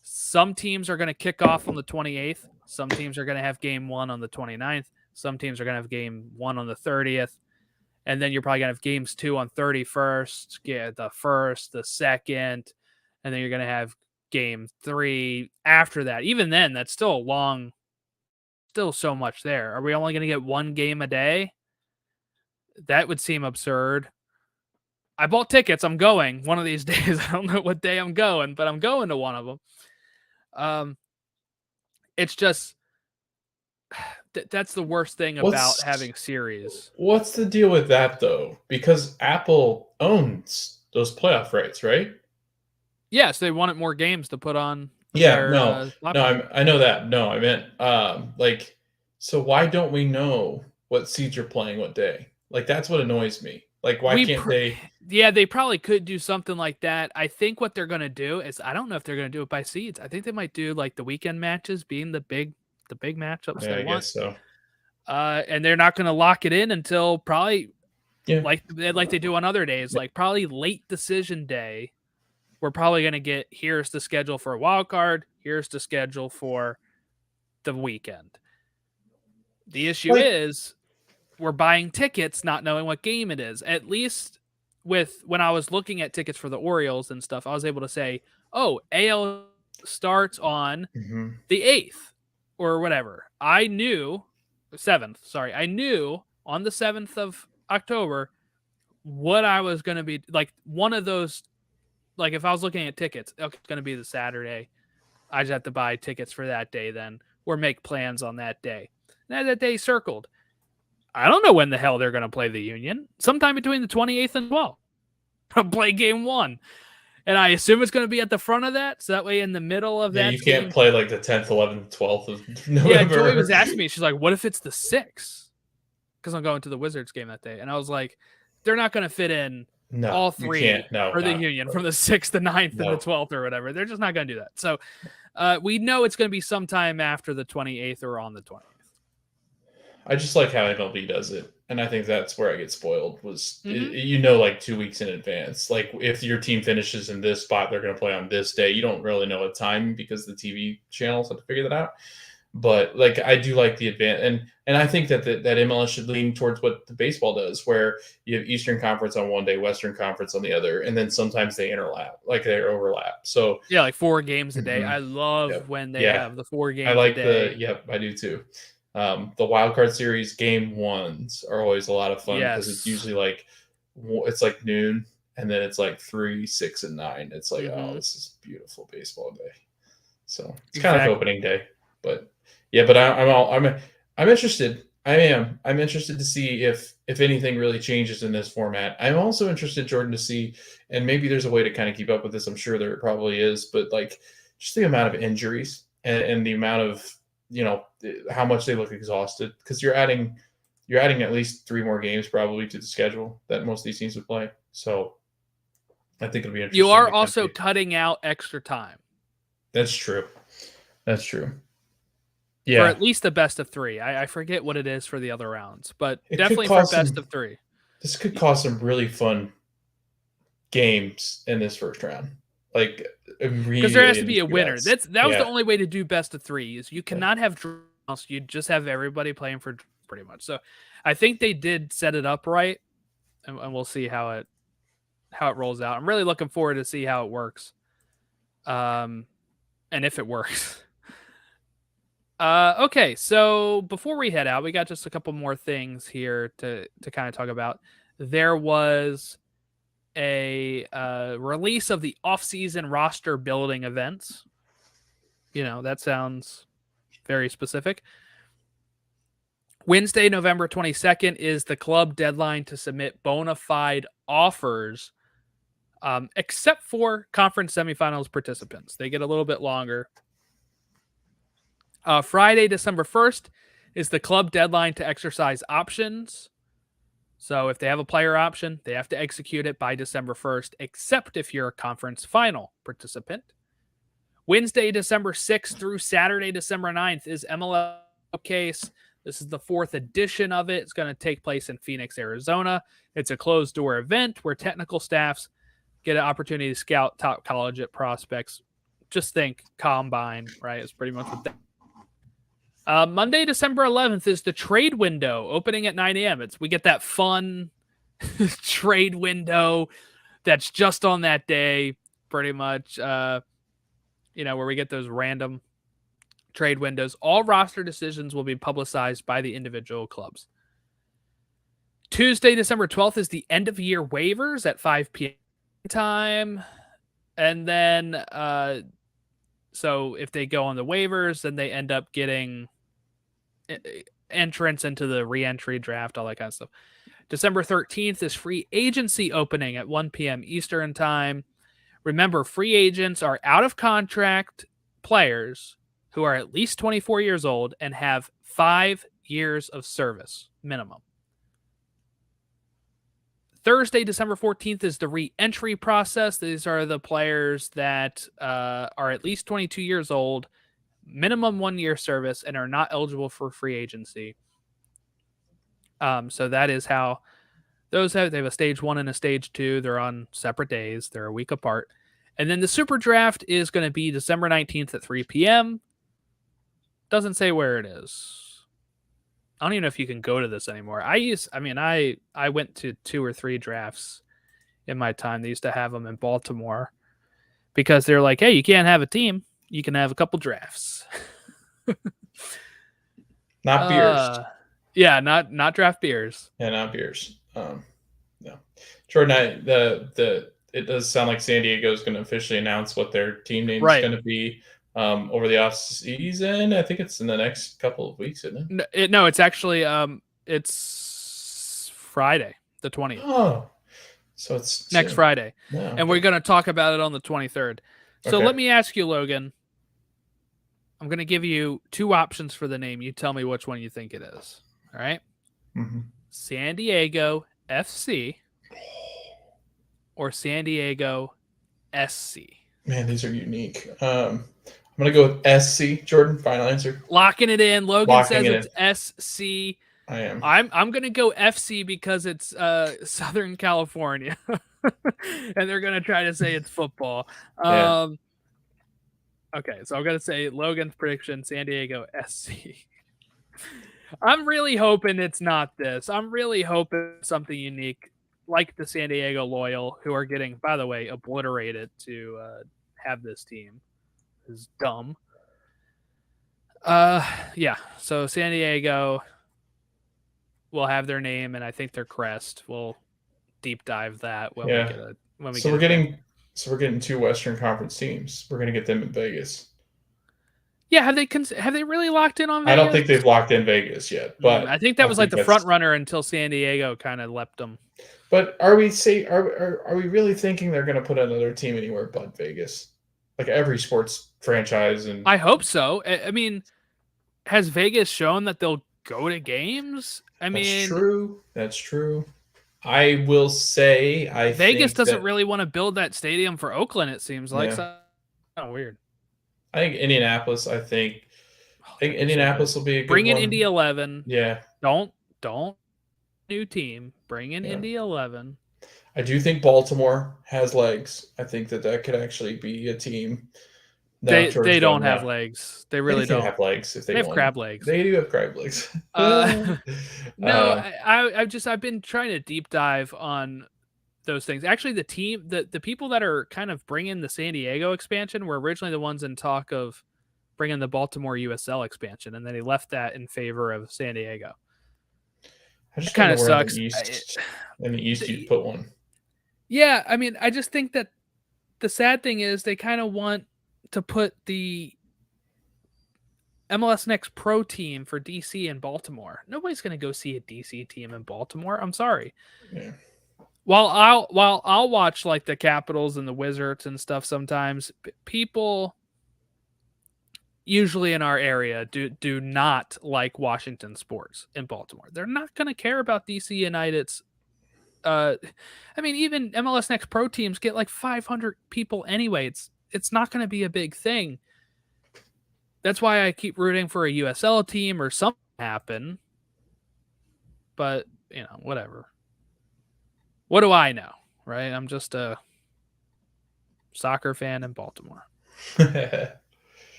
some teams are going to kick off on the 28th. Some teams are going to have game 1 on the 29th. Some teams are going to have game 1 on the 30th. And then you're probably going to have games 2 on 31st, the 1st, the 2nd. And then you're going to have game 3 after that. Even then, that's still still so much there. Are we only going to get 1 game a day? That would seem absurd. I bought tickets. I'm going one of these days. I don't know what day I'm going, but I'm going to one of them. It's just, that's the worst thing about having series. What's the deal with that, though? Because Apple owns those playoff rights, right? Yes, they wanted more games to put on. Yeah, I know that. No, I meant so why don't we know what seeds are playing what day? Like, that's what annoys me. Like, why can't they? Yeah, they probably could do something like that. I think what they're going to do is, I don't know if they're going to do it by seeds. I think they might do like the weekend matches being the big matchups they want. Guess so. And they're not going to lock it in until probably like they do on other days, like probably late decision day. We're probably going to get, here's the schedule for a wild card. Here's the schedule for the weekend. The issue is we're buying tickets not knowing what game it is. At least when I was looking at tickets for the Orioles and stuff, I was able to say, oh, AL starts on the 8th or whatever. I knew 7th. Sorry. I knew on the 7th of October what I was going to be like. One of those, like if I was looking at tickets, it's going to be the Saturday. I just have to buy tickets for that day then. or make plans on that day. And I had that day circled. I don't know when the hell they're going to play the Union. Sometime between the 28th and 12th. Play game 1. And I assume it's going to be at the front of that. So that way in the middle of Yeah, that you can't game. play like the 10th, 11th, 12th of November. Yeah, Joy was asking me. She's like, what if it's the 6th? Because I'm going to the Wizards game that day. And I was like, they're not going to fit in all 3 for the Union from the 6th, the 9th, and the 12th or whatever. They're just not going to do that. So we know it's going to be sometime after the 28th or on the 20th. I just like how MLB does it. And I think that's where I get spoiled was, like 2 weeks in advance. Like if your team finishes in this spot, they're going to play on this day. You don't really know a time because the TV channels have to figure that out. But like I do like the advance, and I think that that MLS should lean towards what the baseball does, where you have Eastern Conference on one day, Western Conference on the other, and then sometimes they overlap. So yeah, like 4 games a day. I love when they have the 4 games. I like a day. I do too. The wild card series game 1s are always a lot of fun because it's usually like it's like noon, and then it's like 3, 6, and 9. It's like oh, this is beautiful baseball day. So it's kind of opening day, but. Yeah, but I'm interested. I'm interested to see if anything really changes in this format. I'm also interested, Jordan, to see, and maybe there's a way to kind of keep up with this. I'm sure there probably is, but like just the amount of injuries and the amount of how much they look exhausted because you're adding at least 3 more games probably to the schedule that most of these teams would play. So I think it'll be interesting. You are also cutting out extra time. That's true. That's true. Yeah. For at least the best of 3. I forget what it is for the other rounds, but definitely for best of 3. This could cause some really fun games in this first round. Like because there has to be a winner. That was the only way to do best of 3 is you cannot have draws. You just have everybody playing for pretty much. So I think they did set it up right, and we'll see how it rolls out. I'm really looking forward to see how it works, and if it works. Okay, so before we head out, we got just a couple more things here to kind of talk about. There was a release of the off-season roster building events. That sounds very specific. Wednesday, November 22nd is the club deadline to submit bona fide offers, except for conference semifinals participants. They get a little bit longer. Friday, December 1st is the club deadline to exercise options. So if they have a player option, they have to execute it by December 1st, except if you're a conference final participant. Wednesday, December 6th through Saturday, December 9th is MLS Showcase. This is the 4th edition of it. It's going to take place in Phoenix, Arizona. It's a closed-door event where technical staffs get an opportunity to scout top college prospects. Just think combine, right? It's pretty much what that. Monday, December 11th is the trade window opening at 9 a.m. We get that fun trade window that's just on that day, pretty much, where we get those random trade windows. All roster decisions will be publicized by the individual clubs. Tuesday, December 12th is the end of year waivers at 5 p.m. time. And then, so if they go on the waivers, then they end up getting entrance into the re-entry draft, all that kind of stuff. December 13th is free agency opening at 1 p.m. Eastern time. Remember, free agents are out of contract players who are at least 24 years old and have 5 years of service minimum. Thursday, December 14th is the re-entry process. These are the players that are at least 22 years old, minimum 1 year service, and are not eligible for free agency. So that is how those they have a stage 1 and a stage 2. They're on separate days. They're a week apart. And then the super draft is going to be December 19th at 3 p.m. Doesn't say where it is. I don't even know if you can go to this anymore. I went to 2 or 3 drafts in my time. They used to have them in Baltimore because they're like, hey, you can't have a team. You can have a couple drafts. Not beers. Yeah, not draft beers. Yeah, not beers. No. Jordan, it does sound like San Diego is going to officially announce what their team name is going to be. over the off season. I think it's in the next couple of weeks, isn't it? No, it's actually it's Friday, the 20th. Oh, so it's Next soon. Friday. No, And we're going to talk about it on the 23rd. So Okay. let me ask you, Logan. I'm going to give you two options for the name. You tell me which one you think it is. All right? San Diego FC or San Diego SC? Man, these are unique. I'm gonna go with SC. Jordan, final answer. Locking it in. Logan Locking says it it's SC. I am. I'm gonna go FC because it's Southern California, and they're gonna try to say it's football. Yeah. Okay, so I'm gonna say Logan's prediction: San Diego SC. I'm really hoping it's not this. I'm really hoping it's something unique, like the San Diego Loyal, who are getting, by the way, obliterated to have this team. Is dumb. Yeah. So San Diego will have their name, and I think their crest. We'll deep dive that when we get a when we so get we're getting two Western Conference teams. We're gonna get them in Vegas. Yeah, have they really locked in on Vegas? I don't think they've locked in Vegas yet, but I think that was like the front runner until San Diego kind of leapt them. But are we really thinking they're going to put another team anywhere but Vegas? Like every sports franchise, and I hope so. I mean, has Vegas shown that they'll go to games? I mean, true. That's true. I will say, Vegas doesn't really want to build that stadium for Oakland. It seems like so weird. I think Indianapolis. I think Indianapolis will be a good bring in one. Indy 11. Yeah. Don't new team. Bring in Indy 11. I do think Baltimore has legs. I think that could actually be a team. They don't have legs. They really don't have legs if they have crab legs. They do have crab legs. No, I've been trying to deep dive on those things. Actually, the people that are kind of bringing the San Diego expansion were originally the ones in talk of bringing the Baltimore USL expansion, and then they left that in favor of San Diego. It kind of sucks. In the East, you'd put one. Yeah, I mean, I just think that the sad thing is they kind of want to put the MLS Next Pro team for DC in Baltimore. Nobody's going to go see a DC team in Baltimore. I'm sorry. Yeah. While I'll watch like the Capitals and the Wizards and stuff sometimes, people usually in our area do not like Washington sports in Baltimore. They're not going to care about DC United's. I mean, even MLS Next Pro teams get like 500 people anyway. It's not going to be a big thing. That's why I keep rooting for a USL team or something to happen. But, whatever. What do I know, right? I'm just a soccer fan in Baltimore.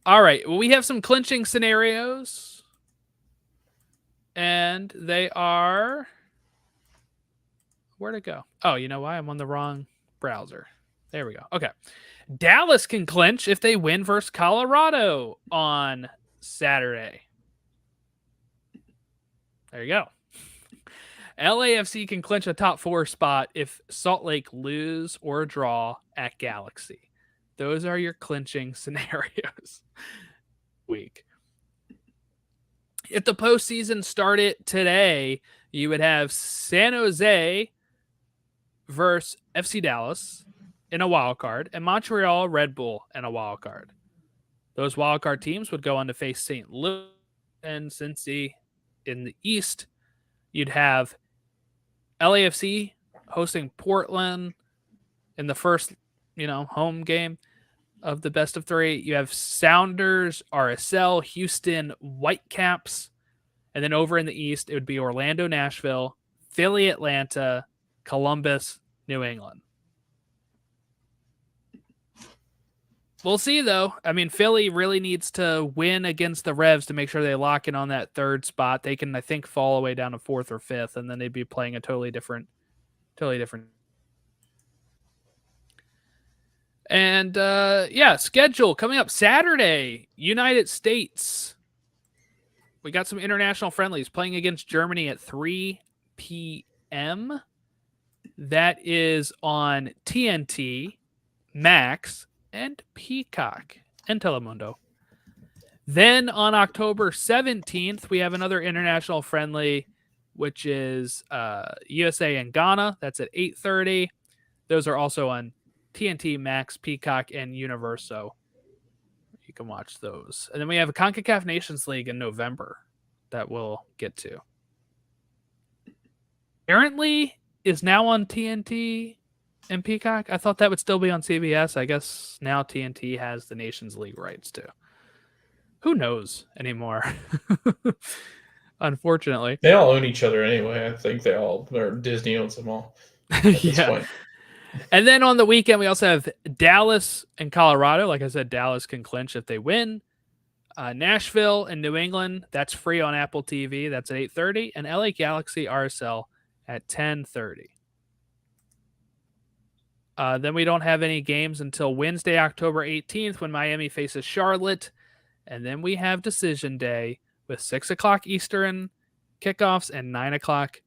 All right. Well, we have some clinching scenarios. And they are... Where'd it go? Oh, you know why? I'm on the wrong browser. There we go. Okay. Dallas can clinch if they win versus Colorado on Saturday. There you go. LAFC can clinch a top 4 spot if Salt Lake lose or draw at Galaxy. Those are your clinching scenarios. Week. If the postseason started today, you would have San Jose versus FC Dallas in a wild card, and Montreal Red Bull in a wild card. Those wild card teams would go on to face St. Louis and Cincy. In the East, you'd have LAFC hosting Portland in the first, home game of the best of 3. You have Sounders, RSL, Houston, Whitecaps, and then over in the East, it would be Orlando, Nashville, Philly, Atlanta, Columbus, New England. We'll see, though. I mean, Philly really needs to win against the Revs to make sure they lock in on that 3rd spot. They can, I think, fall away down to 4th or 5th, and then they'd be playing a totally different. And, schedule coming up Saturday, United States. We got some international friendlies playing against Germany at 3 p.m. That is on TNT, Max, and Peacock and Telemundo. Then on October 17th, we have another international friendly, which is USA and Ghana. That's at 8:30. Those are also on TNT, Max, Peacock, and Universo. You can watch those. And then we have a CONCACAF Nations League in November that we'll get to. Apparently is now on TNT and Peacock. I thought that would still be on CBS. I guess now TNT has the Nations League rights too. Who knows anymore? Unfortunately. They all own each other anyway. I think Disney owns them all at this point. And then on the weekend, we also have Dallas and Colorado. Like I said, Dallas can clinch if they win. Nashville and New England, that's free on Apple TV. That's at 8:30. And LA Galaxy RSL at 10:30. Then we don't have any games until Wednesday, October 18th, when Miami faces Charlotte. And then we have Decision Day with 6 o'clock Eastern kickoffs and 9 o'clock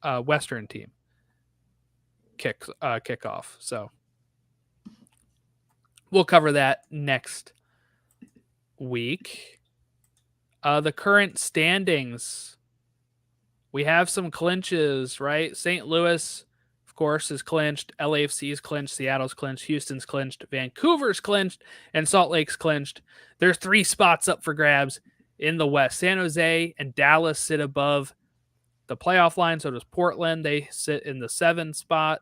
Western team kickoff. So we'll cover that next week. The current standings, we have some clinches, right? St. Louis, of course, is clinched. LAFC is clinched. Seattle's clinched. Houston's clinched. Vancouver's clinched. And Salt Lake's clinched. There's 3 spots up for grabs in the West. San Jose and Dallas sit above the playoff line. So does Portland. They sit in the 7 spot.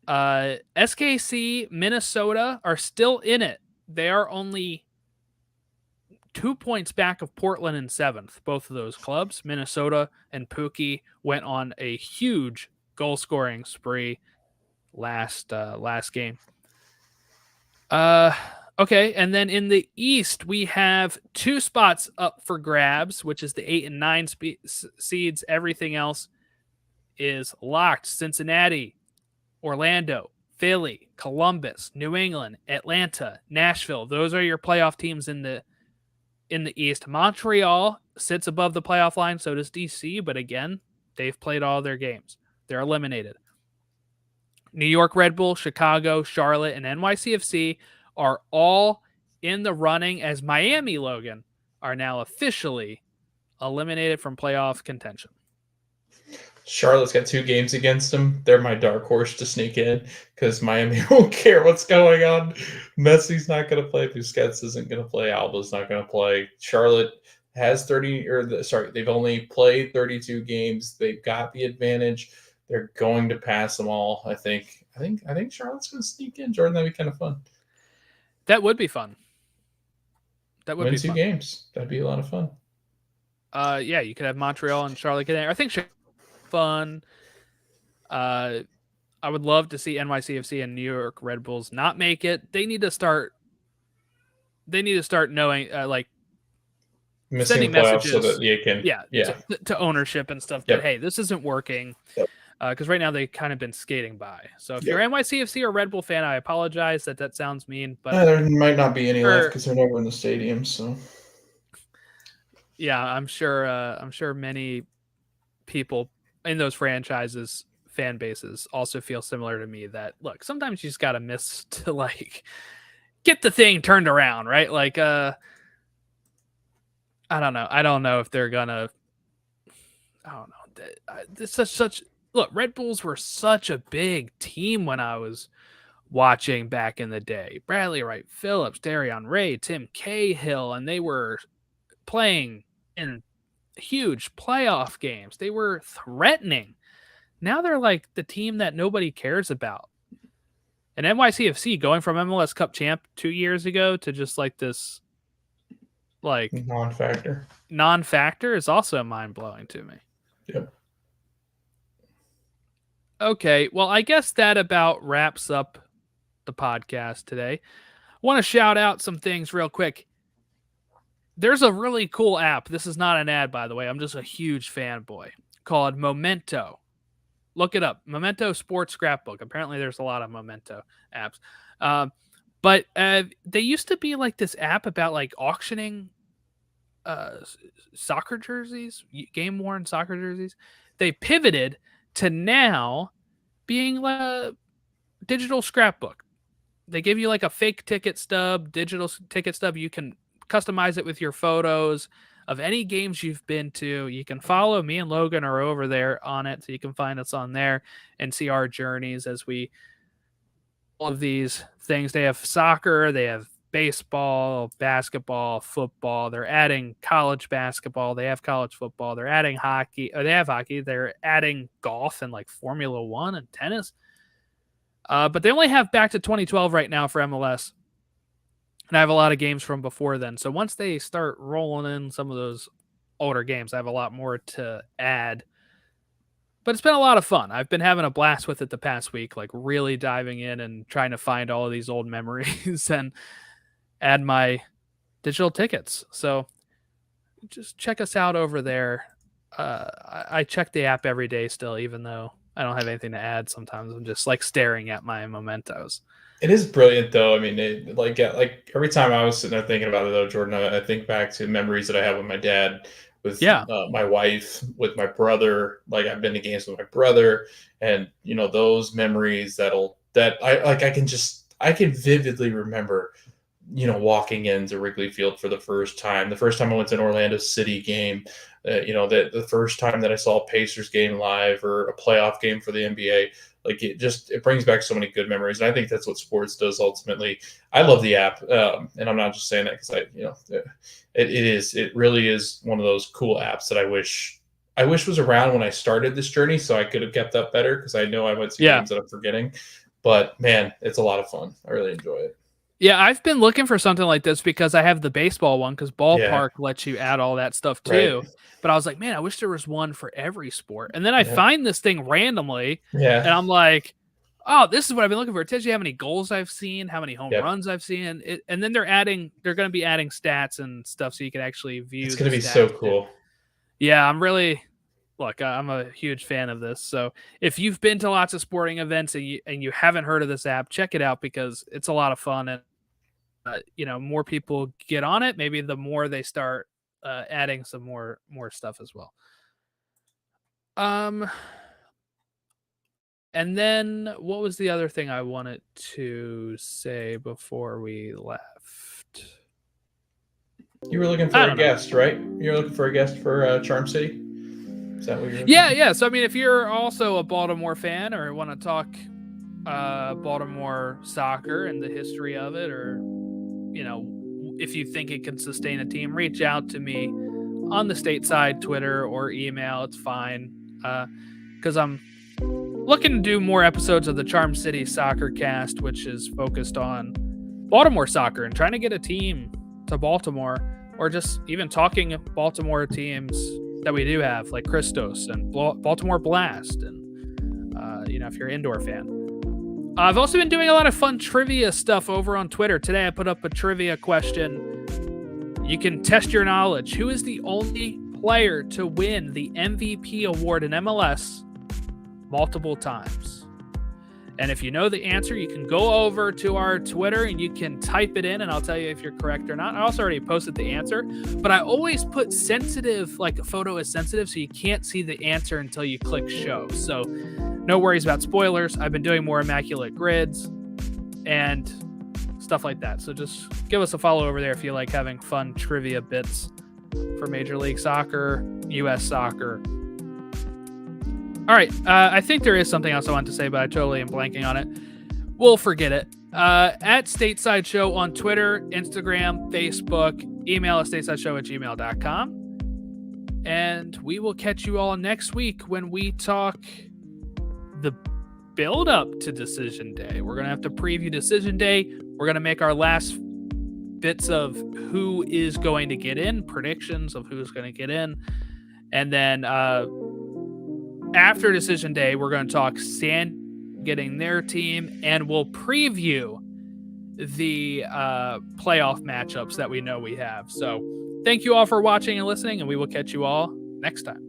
SKC, Minnesota are still in it. They are only 2 points back of Portland in 7th. Both of those clubs, Minnesota and Pookie, went on a huge goal scoring spree last game. Okay, and then in the East, we have 2 spots up for grabs, which is the 8 and 9 seeds. Everything else is locked. Cincinnati, Orlando, Philly, Columbus, New England, Atlanta, Nashville. Those are your playoff teams in the East. Montreal sits above the playoff line, so does DC, but again, they've played all their games. They're eliminated. New York Red Bull, Chicago, Charlotte, and NYCFC are all in the running, as Miami, Logan, are now officially eliminated from playoff contention. Charlotte's got 2 games against them. They're my dark horse to sneak in because Miami won't care what's going on. Messi's not going to play. Busquets isn't going to play. Alba's not going to play. Charlotte has they've only played 32 games. They've got the advantage. They're going to pass them all. I think Charlotte's going to sneak in. Jordan, that'd be kind of fun. That would be fun. That would Win be 2 fun. games. That'd be a lot of fun. Yeah, you could have Montreal and Charlotte get in. I think fun. I would love to see NYCFC and New York Red Bulls not make it. They need to start knowing, Missing sending playoffs messages so that you can to ownership and stuff. That hey, this isn't working. Because right now they've kind of been skating by. So if you're NYCFC or Red Bull fan, I apologize that sounds mean, but there might not be any left because they're never in the stadium. So yeah, I'm sure many people in those franchises, fan bases, also feel similar to me. That look, sometimes you just gotta miss to get the thing turned around, right? I don't know if they're gonna. I don't know. This is such. Look, Red Bulls were such a big team when I was watching back in the day. Bradley Wright Phillips, Darion Ray, Tim Cahill, and they were playing in huge playoff games. They were threatening. Now they're like the team that nobody cares about. And NYCFC going from MLS Cup champ 2 years ago to just this non-factor is also mind-blowing to me. Yep. Okay, well, I guess that about wraps up the podcast today. I want to shout out some things real quick. There's a really cool app. This is not an ad, by the way. I'm just a huge fanboy, called Memento. Look it up. Memento Sports Scrapbook. Apparently, there's a lot of Memento apps. But they used to be this app about auctioning soccer jerseys, game-worn soccer jerseys. They pivoted to now being a digital scrapbook. they give you like a fake ticket stub, digital ticket stub. You can customize it with your photos of any games you've been to. You can follow me and Logan are over there on it, so you can find us on there and see our journeys as we all of these things. They have soccer, they have baseball, basketball, football. They're adding college basketball. They have college football. They're adding hockey. They have hockey. They're adding golf and like Formula One and tennis. But they only have back to 2012 right now for MLS. And I have a lot of games from before then. So once they start rolling in some of those older games, I have a lot more to add. But it's been a lot of fun. I've been having a blast with it the past week, like really diving in and trying to find all of these old memories and add my digital tickets. So just check us out over there. I check the app every day still, even though I don't have anything to add. Sometimes I'm just like staring at my mementos. It is brilliant, though. I mean, like every time I was sitting there thinking about it, though, Jordan, I think back to memories that I have with my dad, with my wife, with my brother. Like I've been to games with my brother, and those memories that I can vividly remember. Walking into Wrigley Field for the first time I went to an Orlando City game, the first time that I saw a Pacers game live or a playoff game for the NBA. Like it brings back so many good memories, and I think that's what sports does ultimately. I love the app, and I'm not just saying that because it really is one of those cool apps that I wish was around when I started this journey, so I could have kept up better, because I know I went to games that I'm forgetting. But man, it's a lot of fun. I really enjoy it. Yeah, I've been looking for something like this because I have the baseball one, because Ballpark lets you add all that stuff too. Right. But I was like, man, I wish there was one for every sport. And then I find this thing randomly, and I'm like, oh, this is what I've been looking for. It tells you how many goals I've seen, how many home runs I've seen. And then they're going to be adding stats and stuff so you can actually view. It's going to be so cool. Yeah, I'm a huge fan of this. So if you've been to lots of sporting events and you haven't heard of this app, check it out, because it's a lot of fun. And more people get on it, maybe the more they start adding some more stuff as well. And then what was the other thing I wanted to say before we left? You were looking for a guest, right? You're looking for a guest for Charm City? Is that what you're looking for? Yeah. So, I mean, if you're also a Baltimore fan or want to talk Baltimore soccer and the history of it, or if you think it can sustain a team, reach out to me on the stateside Twitter or email. It's fine, because I'm looking to do more episodes of the Charm City Soccer Cast, which is focused on Baltimore soccer and trying to get a team to Baltimore, or just even talking Baltimore teams that we do have, like Christos and Baltimore Blast, and if you're an indoor fan. I've also been doing a lot of fun trivia stuff over on Twitter. Today I put up a trivia question. You can test your knowledge. Who is the only player to win the MVP award in MLS multiple times? And if you know the answer, you can go over to our Twitter and you can type it in, and I'll tell you if you're correct or not. I also already posted the answer, but I always put sensitive, like a photo is sensitive, so you can't see the answer until you click show. So no worries about spoilers. I've been doing more immaculate grids and stuff like that. So just give us a follow over there if you like having fun trivia bits for Major League Soccer, U.S. soccer. All right. I think there is something else I wanted to say, but I totally am blanking on it. We'll forget it. At Stateside Show on Twitter, Instagram, Facebook, email us statesideshow@gmail.com. And we will catch you all next week when we talk the build up to Decision Day. We're going to have to preview Decision Day. We're going to make our last bits of who is going to get in, predictions of who's going to get in. And then after Decision Day, we're going to talk San getting their team, and we'll preview the playoff matchups that we know we have. So thank you all for watching and listening, and we will catch you all next time.